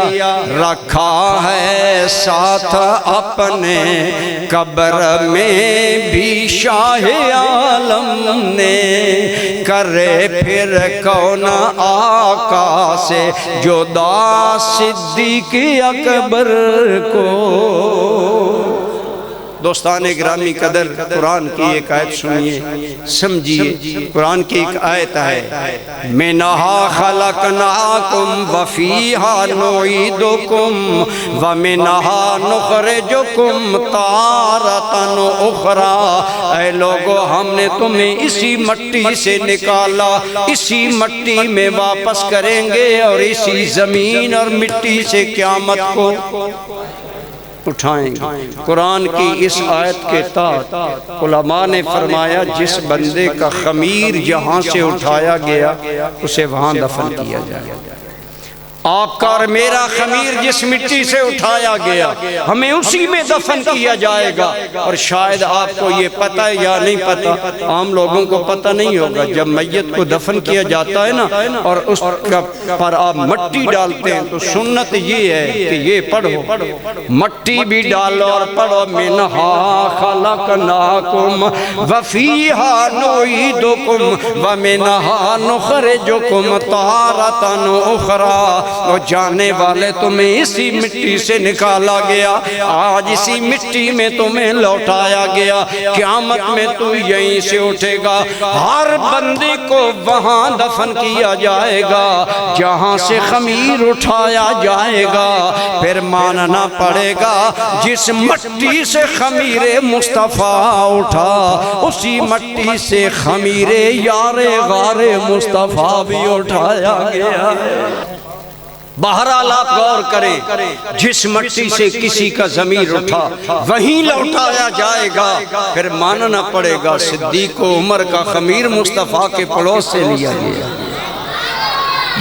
رکھا ہے ساتھ اپنے قبر میں بھی شاہ عالم نے، کرے پھر کون آقا سے جدا صدیق اکبر کو۔ دوستان گرامی قدر، قرآن کی ایک آیت سنیے سمجھیے۔ قرآن کی ایک آیت ہے منہا خلقناکم وفیہا نعیدکم ومنہا نخرجکم تارۃ اخری۔ اے لوگو ہم نے تمہیں اسی مٹی سے نکالا، اسی مٹی میں واپس کریں گے، اور اسی زمین اور مٹی سے قیامت کو اٹھائیں گے۔ قرآن کی اس آیت کے تحت علماء نے فرمایا جس بندے کا خمیر جہاں سے اٹھایا گیا اسے وہاں دفن کیا جائے۔ آپ کا اور میرا خمیر جس مٹی سے اٹھایا گیا ہمیں اسی میں دفن کیا جائے گا۔ اور شاید آپ کو یہ پتہ ہے یا نہیں پتہ، عام لوگوں کو پتہ نہیں ہوگا، جب میت کو دفن کیا جاتا ہے نا اور اس پر آپ مٹی ڈالتے ہیں تو سنت یہ ہے کہ یہ پڑھو، مٹی بھی ڈالو اور پڑھو منہا خلقناکم وفیہا نعیدکم ومنہا نخرجکم تارۃ اخری۔ وہ جانے والے تمہیں اسی مٹی سے نکالا گیا، آج اسی مٹی میں تمہیں لوٹایا گیا، قیامت میں تو یہیں سے اٹھے گا، ہر بندے کو وہاں دفن کیا جائے گا جہاں سے خمیر اٹھایا جائے گا، پھر ماننا پڑے گا جس مٹی سے خمیر مصطفیٰ اٹھا اسی مٹی سے خمیر یار غار مصطفیٰ بھی اٹھایا گیا ہے۔ بہرحال آپ غور کریں، جس مٹی سے کسی کا ضمیر اٹھا وہیں لوٹایا جائے گا، پھر ماننا پڑے گا صدیق و عمر کا خمیر مصطفیٰ کے پڑوس سے لیا گیا۔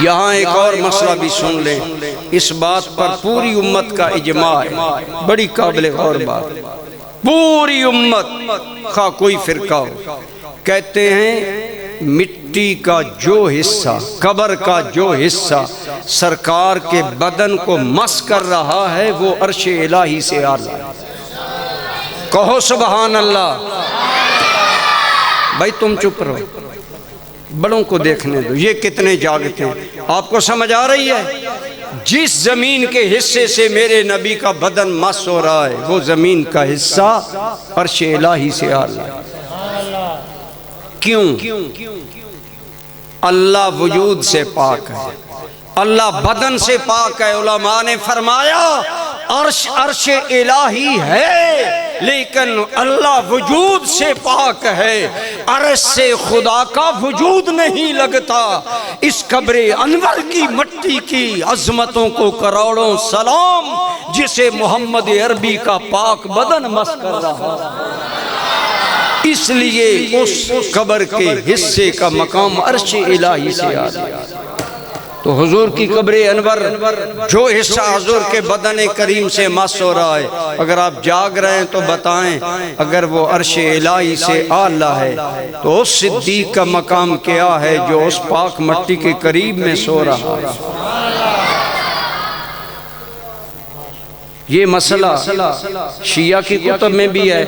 یہاں ایک اور مسئلہ بھی سن لیں، اس بات پر پوری امت کا اجماع ہے، بڑی قابل غور بات، پوری امت خواہ کوئی فرقہ ہو، کہتے ہیں مٹی کا جو حصہ، قبر کا جو حصہ سرکار کے بدن کو مس کر رہا ہے وہ عرش الہی سے اعلیٰ ہے۔ کہو سبحان اللہ۔ بھائی تم چپ رہو، بڑوں کو دیکھنے دو، یہ کتنے جاگتے ہیں۔ آپ کو سمجھ آ رہی ہے؟ جس زمین کے حصے سے میرے نبی کا بدن مس ہو رہا ہے وہ زمین کا حصہ عرش الہی سے اعلیٰ ہے۔ کیوں؟ اللہ وجود سے پاک ہے، اللہ بدن سے پاک ہے۔ علماء نے فرمایا عرش الہی ہے لیکن اللہ وجود سے پاک ہے، عرش سے خدا کا وجود نہیں لگتا۔ اس قبر انور کی مٹی کی عظمتوں کو کروڑوں سلام جسے محمد عربی کا پاک بدن مس کر رہا ہے، اس لیے اس قبر کے حصے کا مقام عرش الہی سے آتا ہے۔ تو حضور کی قبر انور جو حصہ حضور کے بدن کریم سے مس ہو رہا ہے، اگر آپ جاگ رہے ہیں تو بتائیں اگر وہ عرش الہی سے اعلیٰ ہے تو اس صدیق کا مقام کیا ہے جو اس پاک مٹی کے قریب میں سو رہا ہے۔ یہ مسئلہ شیعہ کی کتب میں بھی ہے،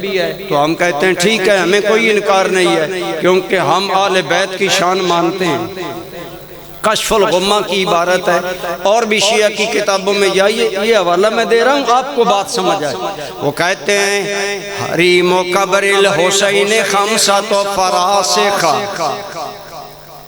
تو ہم کہتے ہیں ٹھیک ہے، ہمیں کوئی انکار نہیں ہے کیونکہ ہم آل بیت کی شان مانتے ہیں۔ کشف الغمہ کی عبارت ہے، اور بھی شیعہ کی کتابوں میں جائیے، یہ حوالہ میں دے رہا ہوں آپ کو بات سمجھ آئے۔ وہ کہتے ہیں حریم و قبر الحسین خمسۃ فراسخہ،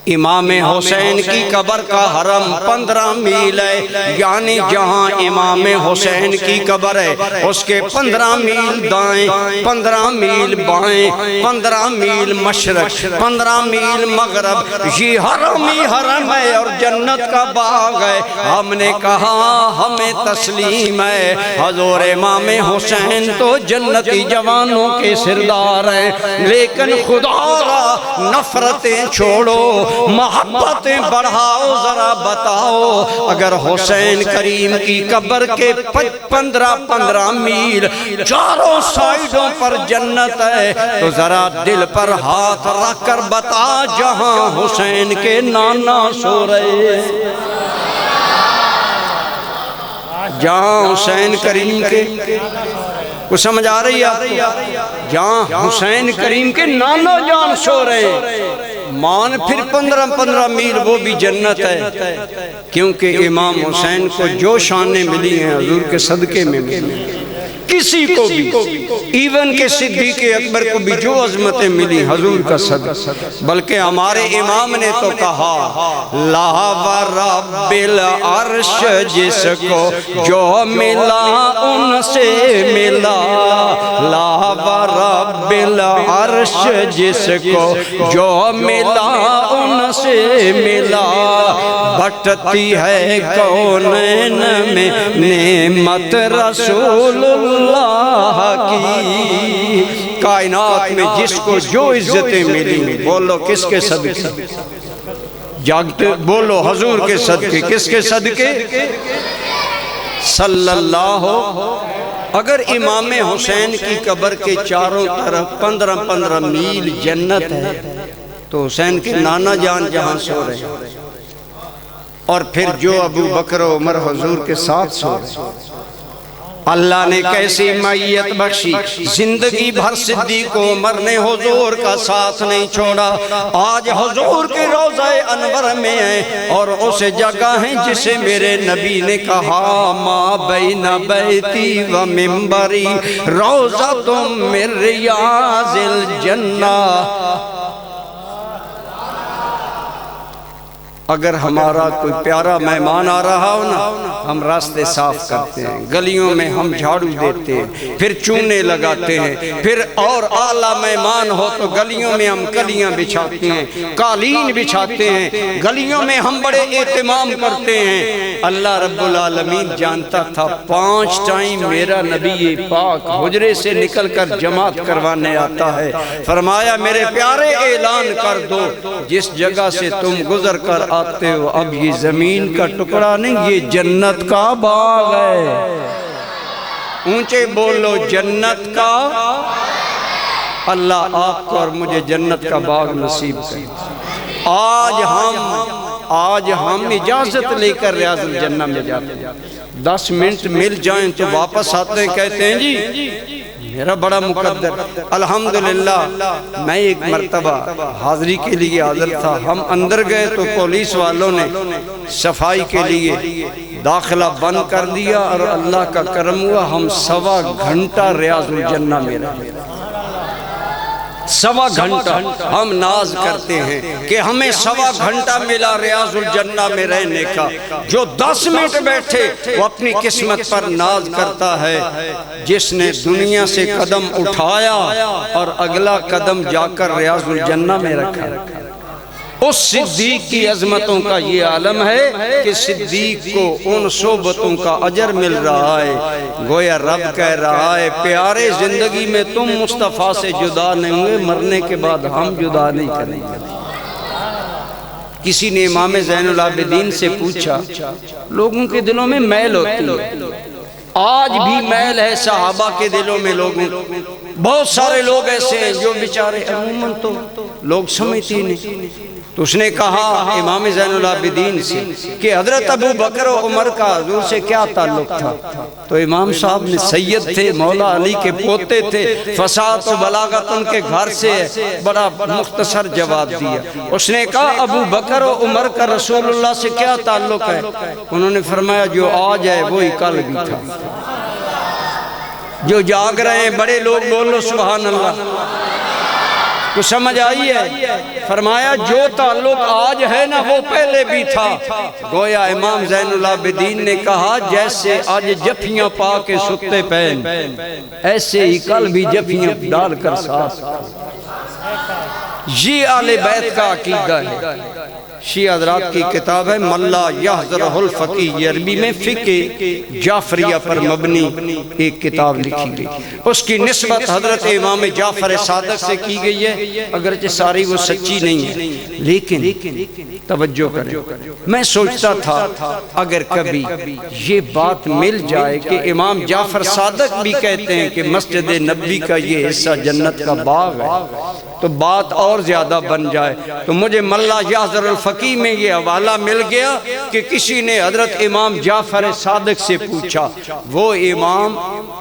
امام حسین کی قبر کا حرم 15 میل ہے، یعنی جہاں امام حسین کی قبر ہے اس کے 15 میل دائیں، 15 میل بائیں، 15 میل مشرق، 15 میل مغرب، یہ حرم ہی حرم ہے اور جنت کا باغ ہے۔ ہم نے کہا ہمیں تسلیم ہے، حضور امام حسین تو جنتی جوانوں کے سردار ہیں، لیکن خدا را نفرتیں چھوڑو، محبتیں بڑھاؤ، ذرا بتاؤ اگر حسین کریم کی قبر کے 15 میل چاروں سائیڈوں پر جنت ہے تو ذرا دل پر ہاتھ رکھ کر بتا جہاں حسین کے نانا سو رہے ہیں، جہاں حسین کریم کے کو سمجھ آ رہی ہے؟ جہاں حسین کریم کے نانا جان سو رہے ہیں، مان پھر 15 میل وہ بھی جنت ہے، کیونکہ امام حسین کو جو شانیں ملی ہیں حضور کے صدقے میں ملی، کسی کو بھی ایون کہ صدیق اکبر کو بھی جو عظمتیں ملی حضور کا صدقہ، بلکہ ہمارے امام نے تو کہا لا ورب العرش جس کو جو ملا ان سے ملا، لا ورب العرش جس کو جو ملا ان سے ملا، بٹتی ہے کونین میں نعمت رسول اللہ کی، کائنات میں جس کو جو عزتیں ملی، بولو کس کے صدقے؟ جاگتے بولو حضور کے صدقے۔ کس کے صدقے؟ صلی اللہ۔ اگر امام حسین کی قبر کے چاروں طرف 15 میل جنت ہے تو حسین کے نانا جان جہاں سو رہے ہیں، اور پھر جو ابو بکر و عمر حضور کے ساتھ سو رہے ہیں، اللہ نے کیسی معیت بخشی، زندگی بھر صدیق عمر نے حضور کا ساتھ نہیں چھوڑا۔ آج حضور کے روضہ انور میں ہیں اور اس جگہ ہیں جسے میرے نبی نے کہا ما بین بیتی و منبری روضۃ من ریاض الجنہ۔ اگر ہمارا کوئی پیارا مہمان آ رہا ہو نا، ہم راستے صاف کرتے ہیں، گلیوں میں ہم جھاڑو دیتے ہیں، پھر چونے لگاتے ہیں، پھر اور اعلیٰ مہمان ہو تو گلیوں میں ہم کلیاں بچھاتے ہیں، قالین بچھاتے ہیں، گلیوں میں ہم بڑے اہتمام کرتے ہیں۔ اللہ رب العالمین جانتا تھا 5 ٹائم میرا نبی پاک حجرے سے نکل کر جماعت کروانے آتا ہے۔ فرمایا میرے پیارے اعلان کر دو، جس جگہ سے تم گزر کر آتے ہو اب یہ زمین کا ٹکڑا نہیں، یہ جنت کا باغ ہے۔ اونچے بولو جنت کا۔ اللہ آپ کو اور مجھے جنت کا باغ نصیب کرے۔ آج ہم اجازت لے کر ریاض الجنہ میں جاتے ہیں، 10 منٹ مل جائیں تو واپس آتے ہیں، کہتے ہیں جی میرا بڑا مقدر۔ الحمدللہ میں ایک مرتبہ حاضری کے لیے حاضر تھا، ہم اندر گئے تو پولیس والوں نے صفائی کے لیے داخلہ بند کر دیا اور اللہ کا کرم ہوا ہم 1.25 گھنٹہ ریاض الجنہ میں رہے۔ 1.25 گھنٹہ ہم ناز کرتے ہیں کہ ہمیں 1.25 گھنٹہ ملا ریاض الجنہ میں رہنے کا۔ جو 10 منٹ بیٹھے وہ اپنی قسمت پر ناز کرتا ہے، جس نے دنیا سے قدم اٹھایا اور اگلا قدم جا کر ریاض الجنہ میں رکھا۔ اس صدیق کی عظمتوں کا یہ عالم ہے کہ صدیق کو ان صحبتوں کا اجر مل رہا ہے۔ گویا رب کہہ رہا ہے پیارے زندگی میں تم مصطفیٰ سے جدا نہیں ہوئے، مرنے کے بعد ہم جدا نہیں کریں گے۔ کسی نے امام زین العابدین سے پوچھا، لوگوں کے دلوں میں میل ہوتی ہے، آج بھی میل ہے صحابہ کے دلوں میں، لوگوں بہت سارے لوگ ایسے ہیں جو بیچارے عموماً تو لوگ سمجھتی نہیں۔ تو اس نے کہا امام زین العابدین سے کہ حضرت ابو بکر و عمر کا حضور سے کیا تعلق تھا؟ تو امام صاحب نے سید تھے، مولا علی کے پوتے تھے، فصاحت و بلاغت ان کے گھر سے بڑا مختصر جواب دیا۔ اس نے کہا ابو بکر و عمر کا رسول اللہ سے کیا تعلق ہے؟ انہوں نے فرمایا جو آج ہے وہی کل بھی تھا۔ جو جاگ رہے ہیں بڑے لوگ بولو سبحان اللہ، کو سمجھ آئی ہے؟ فرمایا جو تعلق آج ہے نا وہ پہلے بھی تھا۔ گویا امام زین العابدین نے کہا جیسے آج جفیاں پا کے ستے پہن، ایسے ہی کل بھی جفیاں ڈال کر ساتھ۔ یہ آل بیت کا عقیدہ ہے۔ شیعہ حضرات کی کتاب ہے ملا یحذرہ الفقیہ، یہ عربی میں فقہ جعفریہ پر مبنی ایک کتاب لکھی گئی، اس کی نسبت حضرت امام جعفر صادق سے کی گئی ہے، اگرچہ ساری وہ سچی نہیں ہے، لیکن توجہ کریں، میں سوچتا تھا اگر کبھی یہ بات مل جائے کہ امام جعفر صادق بھی کہتے ہیں کہ مسجد نبوی کا یہ حصہ جنت کا باغ ہے تو بات اور زیادہ بن جائے۔ تو مجھے ملا یحذر الفقیہ میں یہ حوالہ مل گیا کہ کسی نے حضرت امام جعفر صادق سے پوچھا، وہ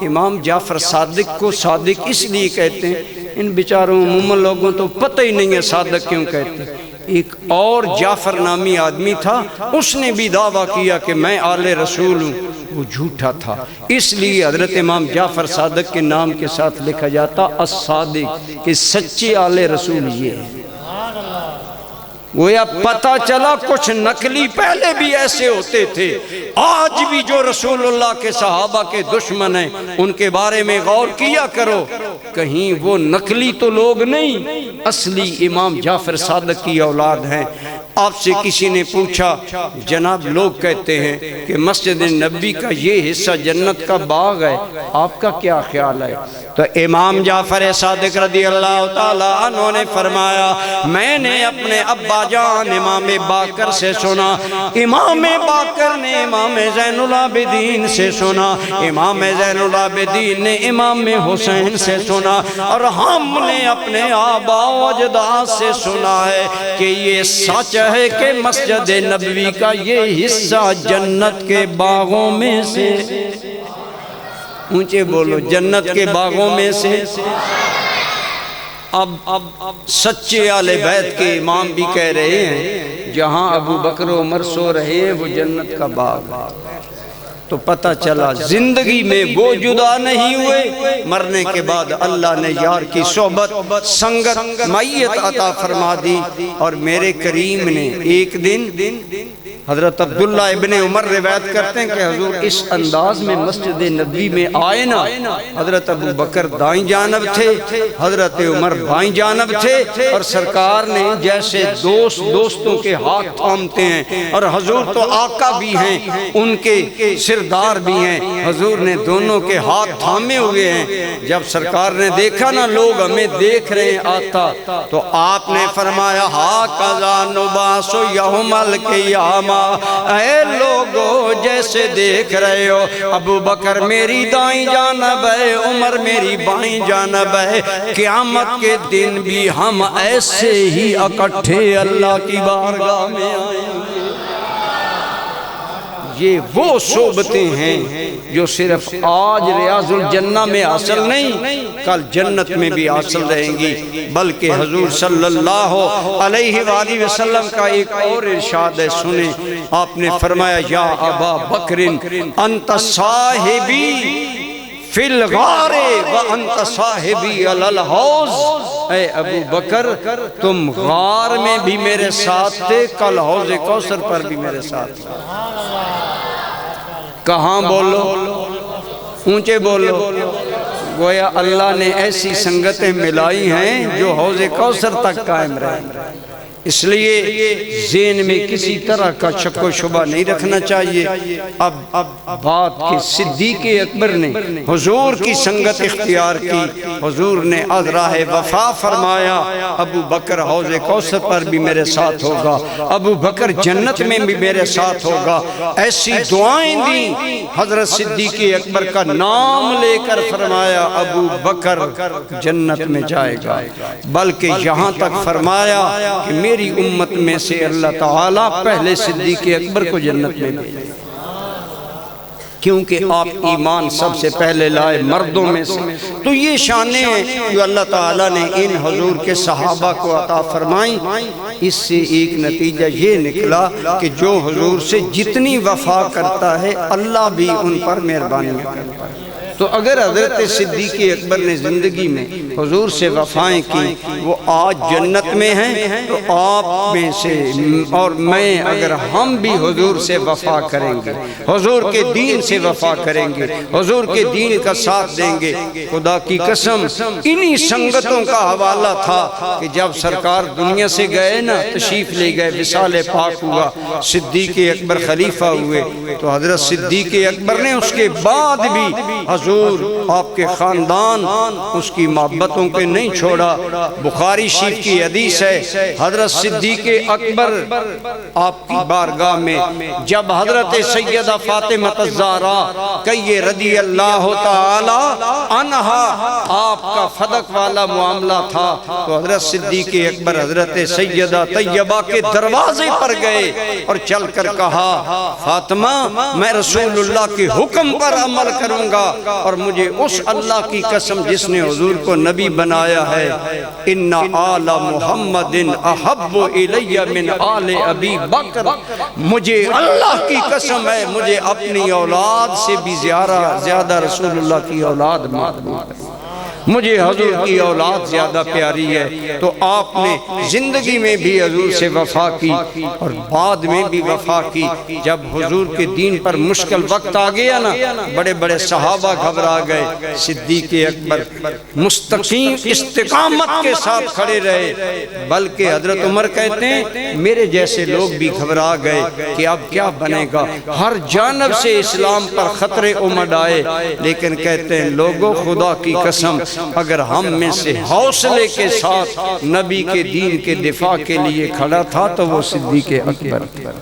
امام جعفر صادق کو صادق اس لیے کہتے ہیں، ان بیچاروں عموماً لوگوں تو پتہ ہی نہیں ہے صادق کیوں کہتے ہیں۔ ایک اور جعفر نامی آدمی تھا، اس نے بھی دعویٰ کیا کہ میں آل رسول ہوں، وہ جھوٹا تھا، اس لیے حضرت امام جعفر صادق کے نام کے ساتھ لکھا جاتا الصادق، کہ سچے آل رسول یہ ہے۔ گویا پتہ چلا کچھ نقلی پہلے بھی ایسے ہوتے تھے، آج بھی جو رسول اللہ کے صحابہ کے دشمن ہیں ان کے بارے میں غور کیا کرو، کہیں وہ نقلی تو لوگ نہیں، اصلی امام جعفر صادق کی اولاد ہیں۔ آپ سے کسی نے پوچھا جناب لوگ کہتے ہیں کہ مسجد نبوی کا یہ حصہ جنت کا باغ ہے، آپ کا کیا خیال ہے؟ تو امام جعفر صادق رضی اللہ تعالیٰ عنہ نے فرمایا میں نے اپنے ابا جان امام باقر سے سنا، امام باقر نے امام زین العابدین سے سنا، امام زین العابدین نے امام حسین سے سنا، اور ہم نے اپنے آبا و اجداد سے سنا ہے کہ یہ سچ ہے کہ مسجد نبوی کا یہ حصہ جنت کے باغوں میں سے۔ اونچے بولو، جنت کے باغوں میں سے۔ اب سچے آل بیت کے امام بھی کہہ رہے ہیں جہاں ابو بکر و عمر سو رہے ہیں وہ جنت کا باغ۔ تو پتہ چلا زندگی میں وہ جدا نہیں ہوئے، مرنے کے بعد اللہ نے یار کی صحبت سنگت معیت عطا فرما دی۔ اور میرے کریم نے ایک دن، حضرت عبداللہ ابن عمر روایت کرتے ہیں کہ حضور اس انداز میں مسجد نبی میں آئے نا، حضرت ابو بکر دائیں جانب تھے، حضرت عمر بائیں جانب تھے، اور سرکار نے جیسے دوستوں کے ہاتھ تھامتے ہیں، اور حضور تو آقا بھی ہیں، ان کے سردار بھی ہیں، حضور نے دونوں کے ہاتھ تھامے ہوئے ہیں۔ جب سرکار نے دیکھا نا لوگ ہمیں دیکھ رہے ہیں آتا، تو آپ نے فرمایا ہاکذا نبعث یوم القیامہ، اے لوگو جیسے دیکھ رہے ہو ابو بکر میری دائیں جانب ہے، عمر میری بائیں جانب ہے، قیامت کے دن بھی ہم ایسے ہی اکٹھے اللہ کی بارگاہ میں آئیں گے۔ یہ وہ صحبتیں ہیں جو صرف آج ریاض الجنہ میں حاصل نہیں، کل جنت میں بھی حاصل رہیں گی۔ بلکہ حضور صلی اللہ علیہ وآلہ وسلم کا ایک اور ارشاد ہے، سنیں، آپ نے فرمایا یا ابا بکر انت صاحبی فی الغار وانت صاحبی علی الحوض، اے ابو بکر تم غار میں بھی میرے ساتھ تھے، کل حوض کوثر پر بھی میرے ساتھ تھے۔ کہاں بولو، اونچے بولو۔ گویا اللہ نے ایسی سنگتیں ملائی ہیں جو حوض کوثر تک قائم رہیں۔ اس لیے ذہن میں کسی طرح کا شک و شبہ نہیں رکھنا چاہیے۔ اب بات کہ صدیق اکبر نے حضور کی سنگت اختیار کی، حضور نے از راہ وفا فرمایا ابو بکر حوض کوثر پر بھی میرے ساتھ ہوگا، ابو بکر جنت میں بھی میرے ساتھ ہوگا، ایسی دعائیں دیں۔ حضرت صدیق اکبر کا نام لے کر فرمایا ابو بکر جنت میں جائے گا، بلکہ یہاں تک فرمایا کہ میری امت میں سے اللہ تعالیٰ پہلے صدیق اکبر کو جنت میں بھیجے، کیونکہ آپ ایمان سب سے پہلے لائے مردوں میں سے۔ تو یہ شانیں ہیں جو اللہ تعالیٰ نے ان حضور کے صحابہ کو عطا فرمائیں۔ اس سے ایک نتیجہ یہ نکلا کہ جو حضور سے جتنی وفا کرتا ہے اللہ بھی ان پر مہربانیاں کرتا ہے۔ تو اگر حضرت صدیق اکبر نے زندگی میں حضور سے وفائیں کی، وہ آج جنت میں ہیں، تو آپ میں سے اور میں اگر ہم بھی حضور سے وفا کریں گے، حضور کے دین سے وفا کریں گے، حضور کے دین کا ساتھ دیں گے، خدا کی قسم انہی سنگتوں کا حوالہ تھا کہ جب سرکار دنیا سے گئے نا، تشریف لے گئے، وصال پاک ہوا، صدیق اکبر خلیفہ ہوئے، تو حضرت صدیق اکبر نے اس کے بعد بھی حضور آپ کے خاندان اس کی محبتوں کے نہیں چھوڑا۔ بخاری شریف کی حدیث ہے، حضرت صدیق اکبر آپ کی بارگاہ میں جب حضرت سیدہ فاطمہ الزہرا کہ رضی اللہ تعالی عنہا آپ کا فدق والا معاملہ تھا، تو حضرت صدیق اکبر حضرت سیدہ طیبہ کے دروازے پر گئے اور چل کر کہا فاطمہ میں رسول اللہ کے حکم پر عمل کروں گا، اور مجھے اس اللہ کی قسم جس نے حضور کو نبی بنایا ہے، ان آل محمد احب الی من آل ابی بکر، مجھے اللہ کی قسم ہے مجھے اپنی اولاد سے بھی زیادہ رسول اللہ کی اولاد محبوب ہے، مجھے حضور کی اولاد زیادہ پیاری ہے۔ تو آپ نے زندگی میں بھی حضور سے وفا کی اور بعد میں بھی وفا کی۔ جب حضور کے دین پر مشکل وقت آ گیا نا، بڑے بڑے صحابہ گھبرا گئے، صدیق اکبر مستقیم استقامت کے ساتھ کھڑے رہے، بلکہ حضرت عمر کہتے ہیں میرے جیسے لوگ بھی گھبرا گئے کہ اب کیا بنے گا، ہر جانب سے اسلام پر خطرے امڈ آئے، لیکن کہتے ہیں لوگوں خدا کی قسم اگر ہم میں سے حوصلے کے ساتھ نبی کے دین کے دفاع کے لیے کھڑا تھا تو وہ صدیق اکبر تھا۔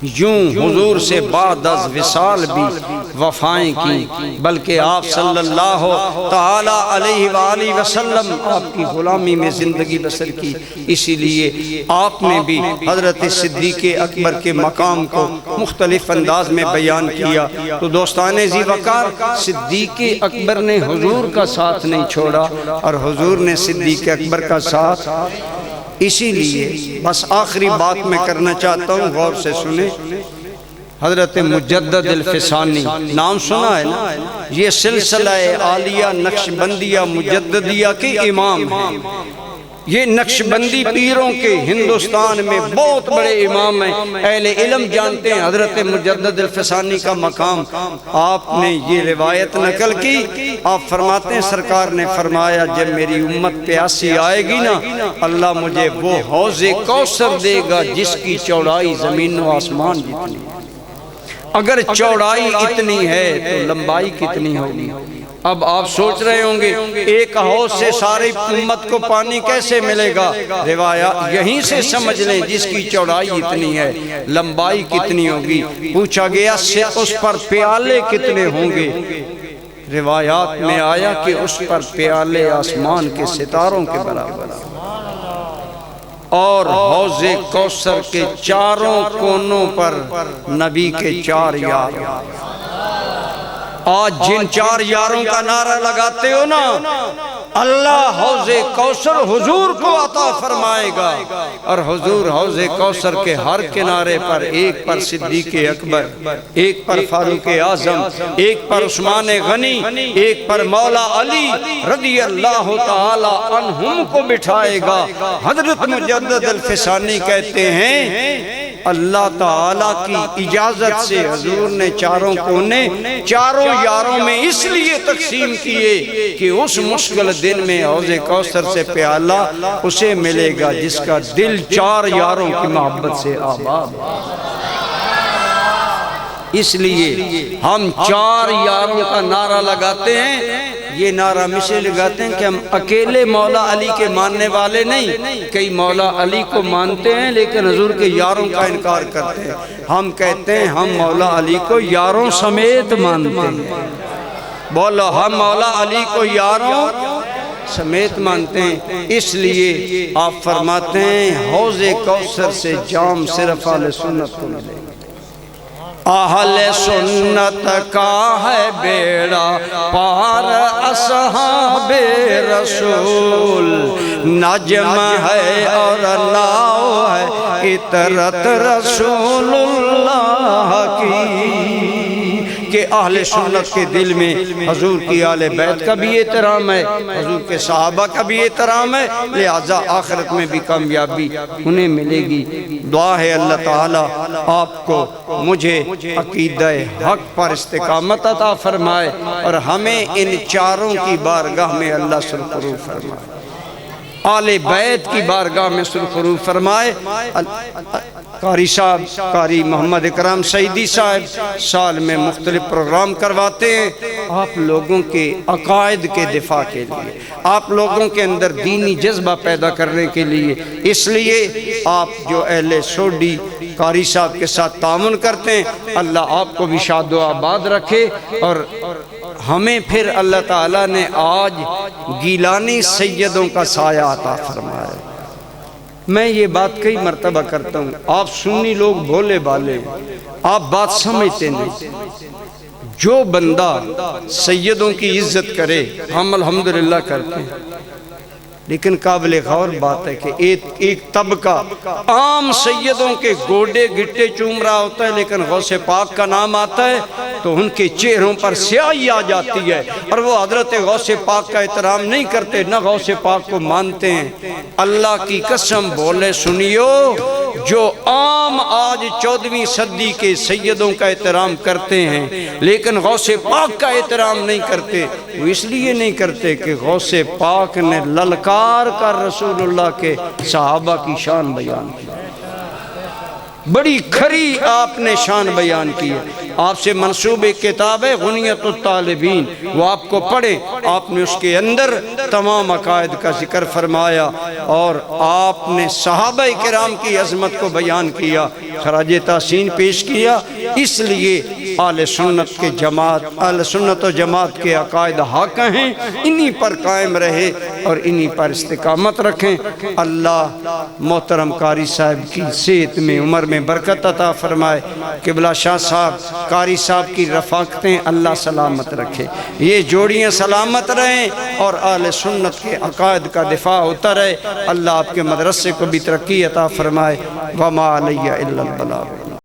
یوں حضور سے بعد از وصال بھی وفائیں کی، بلکہ آپ صلی اللہ تعالی علیہ وآلہ وسلم آپ کی غلامی میں زندگی بسر کی۔ اسی لیے آپ نے بھی حضرت صدیق اکبر کے مقام کو مختلف انداز میں بیان کیا۔ تو دوستان ذی وقار، صدیق اکبر نے حضور کا ساتھ نہیں چھوڑا اور حضور نے صدیق اکبر کا ساتھ۔ اسی لیے بس آخری بات میں کرنا چاہتا ہوں، غور سے سنیں۔ حضرت مجدد الفسانی نام سنا ہے نا؟ یہ سلسلہ عالیہ نقشبندیہ مجددیہ کے امام ہیں۔ یہ نقشبندی پیروں کے ہندوستان میں بہت بڑے امام ہیں، اہل علم جانتے ہیں حضرت مجدد الفسانی کا مقام۔ آپ نے یہ روایت نقل کی، آپ فرماتے ہیں سرکار نے فرمایا جب میری امت پیاسی آئے گی نا، اللہ مجھے وہ حوض کوثر دے گا جس کی چوڑائی زمین و آسمان جتنی ہے۔ اگر چوڑائی اتنی ہے تو لمبائی کتنی ہوگی؟ اب آپ سوچ رہے ہوں گے ایک حوض سے ساری امت کو پانی کیسے ملے گا؟ روایات یہیں سے سمجھ لیں، جس کی چوڑائی اتنی ہے لمبائی کتنی ہوگی؟ پوچھا گیا اس پر پیالے کتنے ہوں گے؟ روایات میں آیا کہ اس پر پیالے آسمان کے ستاروں کے برابر، اور حوض کوثر کے چاروں کونوں پر نبی کے 4 یار۔ آج جن 4 یاروں کا نعرہ لگاتے ہو نا، اللہ حوض کوثر حضور کو عطا فرمائے گا، اور حضور حوض کوثر کے ہر کنارے پر، ایک پر صدیق اکبر، ایک پر فاروق اعظم، ایک پر عثمان غنی، ایک پر مولا علی رضی اللہ تعالی عنہم کو بٹھائے گا۔ حضرت مجدد الفسانی کہتے ہیں اللہ تعالیٰ کی اجازت سے حضور نے چاروں کونے 4 یاروں میں اس لیے تقسیم کیے کہ اس مشکل دن میں حوض کوثر سے پیالہ اسے ملے گا جس کا دل 4 یاروں کی محبت سے آباد۔ اس لیے ہم 4 یاروں کا نعرہ لگاتے ہیں۔ یہ نعرہ ہمیشہ لگاتے ہیں کہ ہم اکیلے مولا علی کے ماننے والے نہیں، کئی مولا علی کو مانتے ہیں لیکن حضور کے یاروں کا انکار کرتے ہیں۔ ہم کہتے ہیں ہم مولا علی کو یاروں سمیت مانتے ہیں۔ بولو، ہم مولا علی کو یاروں سمیت مانتے ہیں۔ اس لیے آپ فرماتے ہیں حوض کوثر سے جام صرف اہل سنت کو ملے گا۔ اہل سنت کا ہے بیڑا پار اصحاب رسول، نجم ہے اور ناؤ ہے اطرت رسول اللہ کی۔ کہ اہل سنت کے دل میں حضور کی آل بیت کا بھی احترام ہے، حضور کے صحابہ کا بھی احترام ہے، لہذا آخرت میں بھی کامیابی انہیں ملے گی۔ دعا ہے اللہ تعالیٰ آپ کو مجھے عقیدہ حق پر استقامت عطا فرمائے اور ہمیں ان 4 کی بارگاہ میں اللہ سرخرو فرمائے، آل بیت کی بارگاہ میں سرخرو فرمائے۔ قاری صاحب، قاری محمد اکرام سعیدی صاحب سال میں مختلف پروگرام کرواتے ہیں آپ لوگوں کے عقائد کے دفاع کے لیے، آپ لوگوں کے اندر دینی جذبہ پیدا کرنے کے لیے۔ اس لیے آپ جو اہل سوڈی قاری صاحب کے ساتھ تعاون کرتے ہیں، اللہ آپ کو بھی شاد و آباد رکھے، اور ہمیں پھر اللہ تعالیٰ نے آج گیلانی سیدوں کا سایہ عطا فرمایا۔ میں یہ بات کئی مرتبہ کرتا ہوں، آپ سنی لوگ بھولے بالے، آپ بات سمجھتے نہیں۔ جو بندہ سیدوں کی عزت کرے، ہم الحمدللہ کرتے ہیں، لیکن قابل غور بات ہے کہ ایک طبقہ عام سیدوں کے گوڑے گٹے چوم رہا ہوتا ہے، لیکن غوث پاک کا نام آتا ہے تو ان کے چہروں پر سیاہی آ جاتی ہے، اور وہ حضرت غوث پاک کا احترام نہیں کرتے، نہ غوث پاک کو مانتے ہیں۔ اللہ کی قسم بولے سنیو، جو عام آج 14ویں صدی کے سیدوں کا احترام کرتے ہیں لیکن غوث پاک کا احترام نہیں کرتے، وہ اس لیے نہیں کرتے کہ غوث پاک نے للکار کر رسول اللہ کے صحابہ کی شان بیان کی۔ بڑی کھری آپ نے شان بیان کی ہے۔ آپ سے منسوب ایک کتاب ہے غنیت الطالبین، وہ آپ کو پڑھیں۔ آپ نے اس کے اندر تمام عقائد کا ذکر فرمایا اور آپ نے صحابہ کرام کی عظمت کو بیان کیا، خراج تحسین پیش کیا۔ اس لیے اہل سنت و جماعت کے عقائد حق ہیں، انہی پر قائم رہے اور انہی پر استقامت رکھیں۔ اللہ محترم قاری صاحب کی صحت میں، عمر میں برکت عطا فرمائے۔ قبلہ شاہ صاحب، قاری صاحب کی رفاقتیں اللہ سلامت رکھے، یہ جوڑیاں سلامت رہیں اور اہل سنت کے عقائد کا دفاع ہوتا رہے۔ اللہ آپ کے مدرسے کو بھی ترقی عطا فرمائے۔ وما علیہ الا البلاغ۔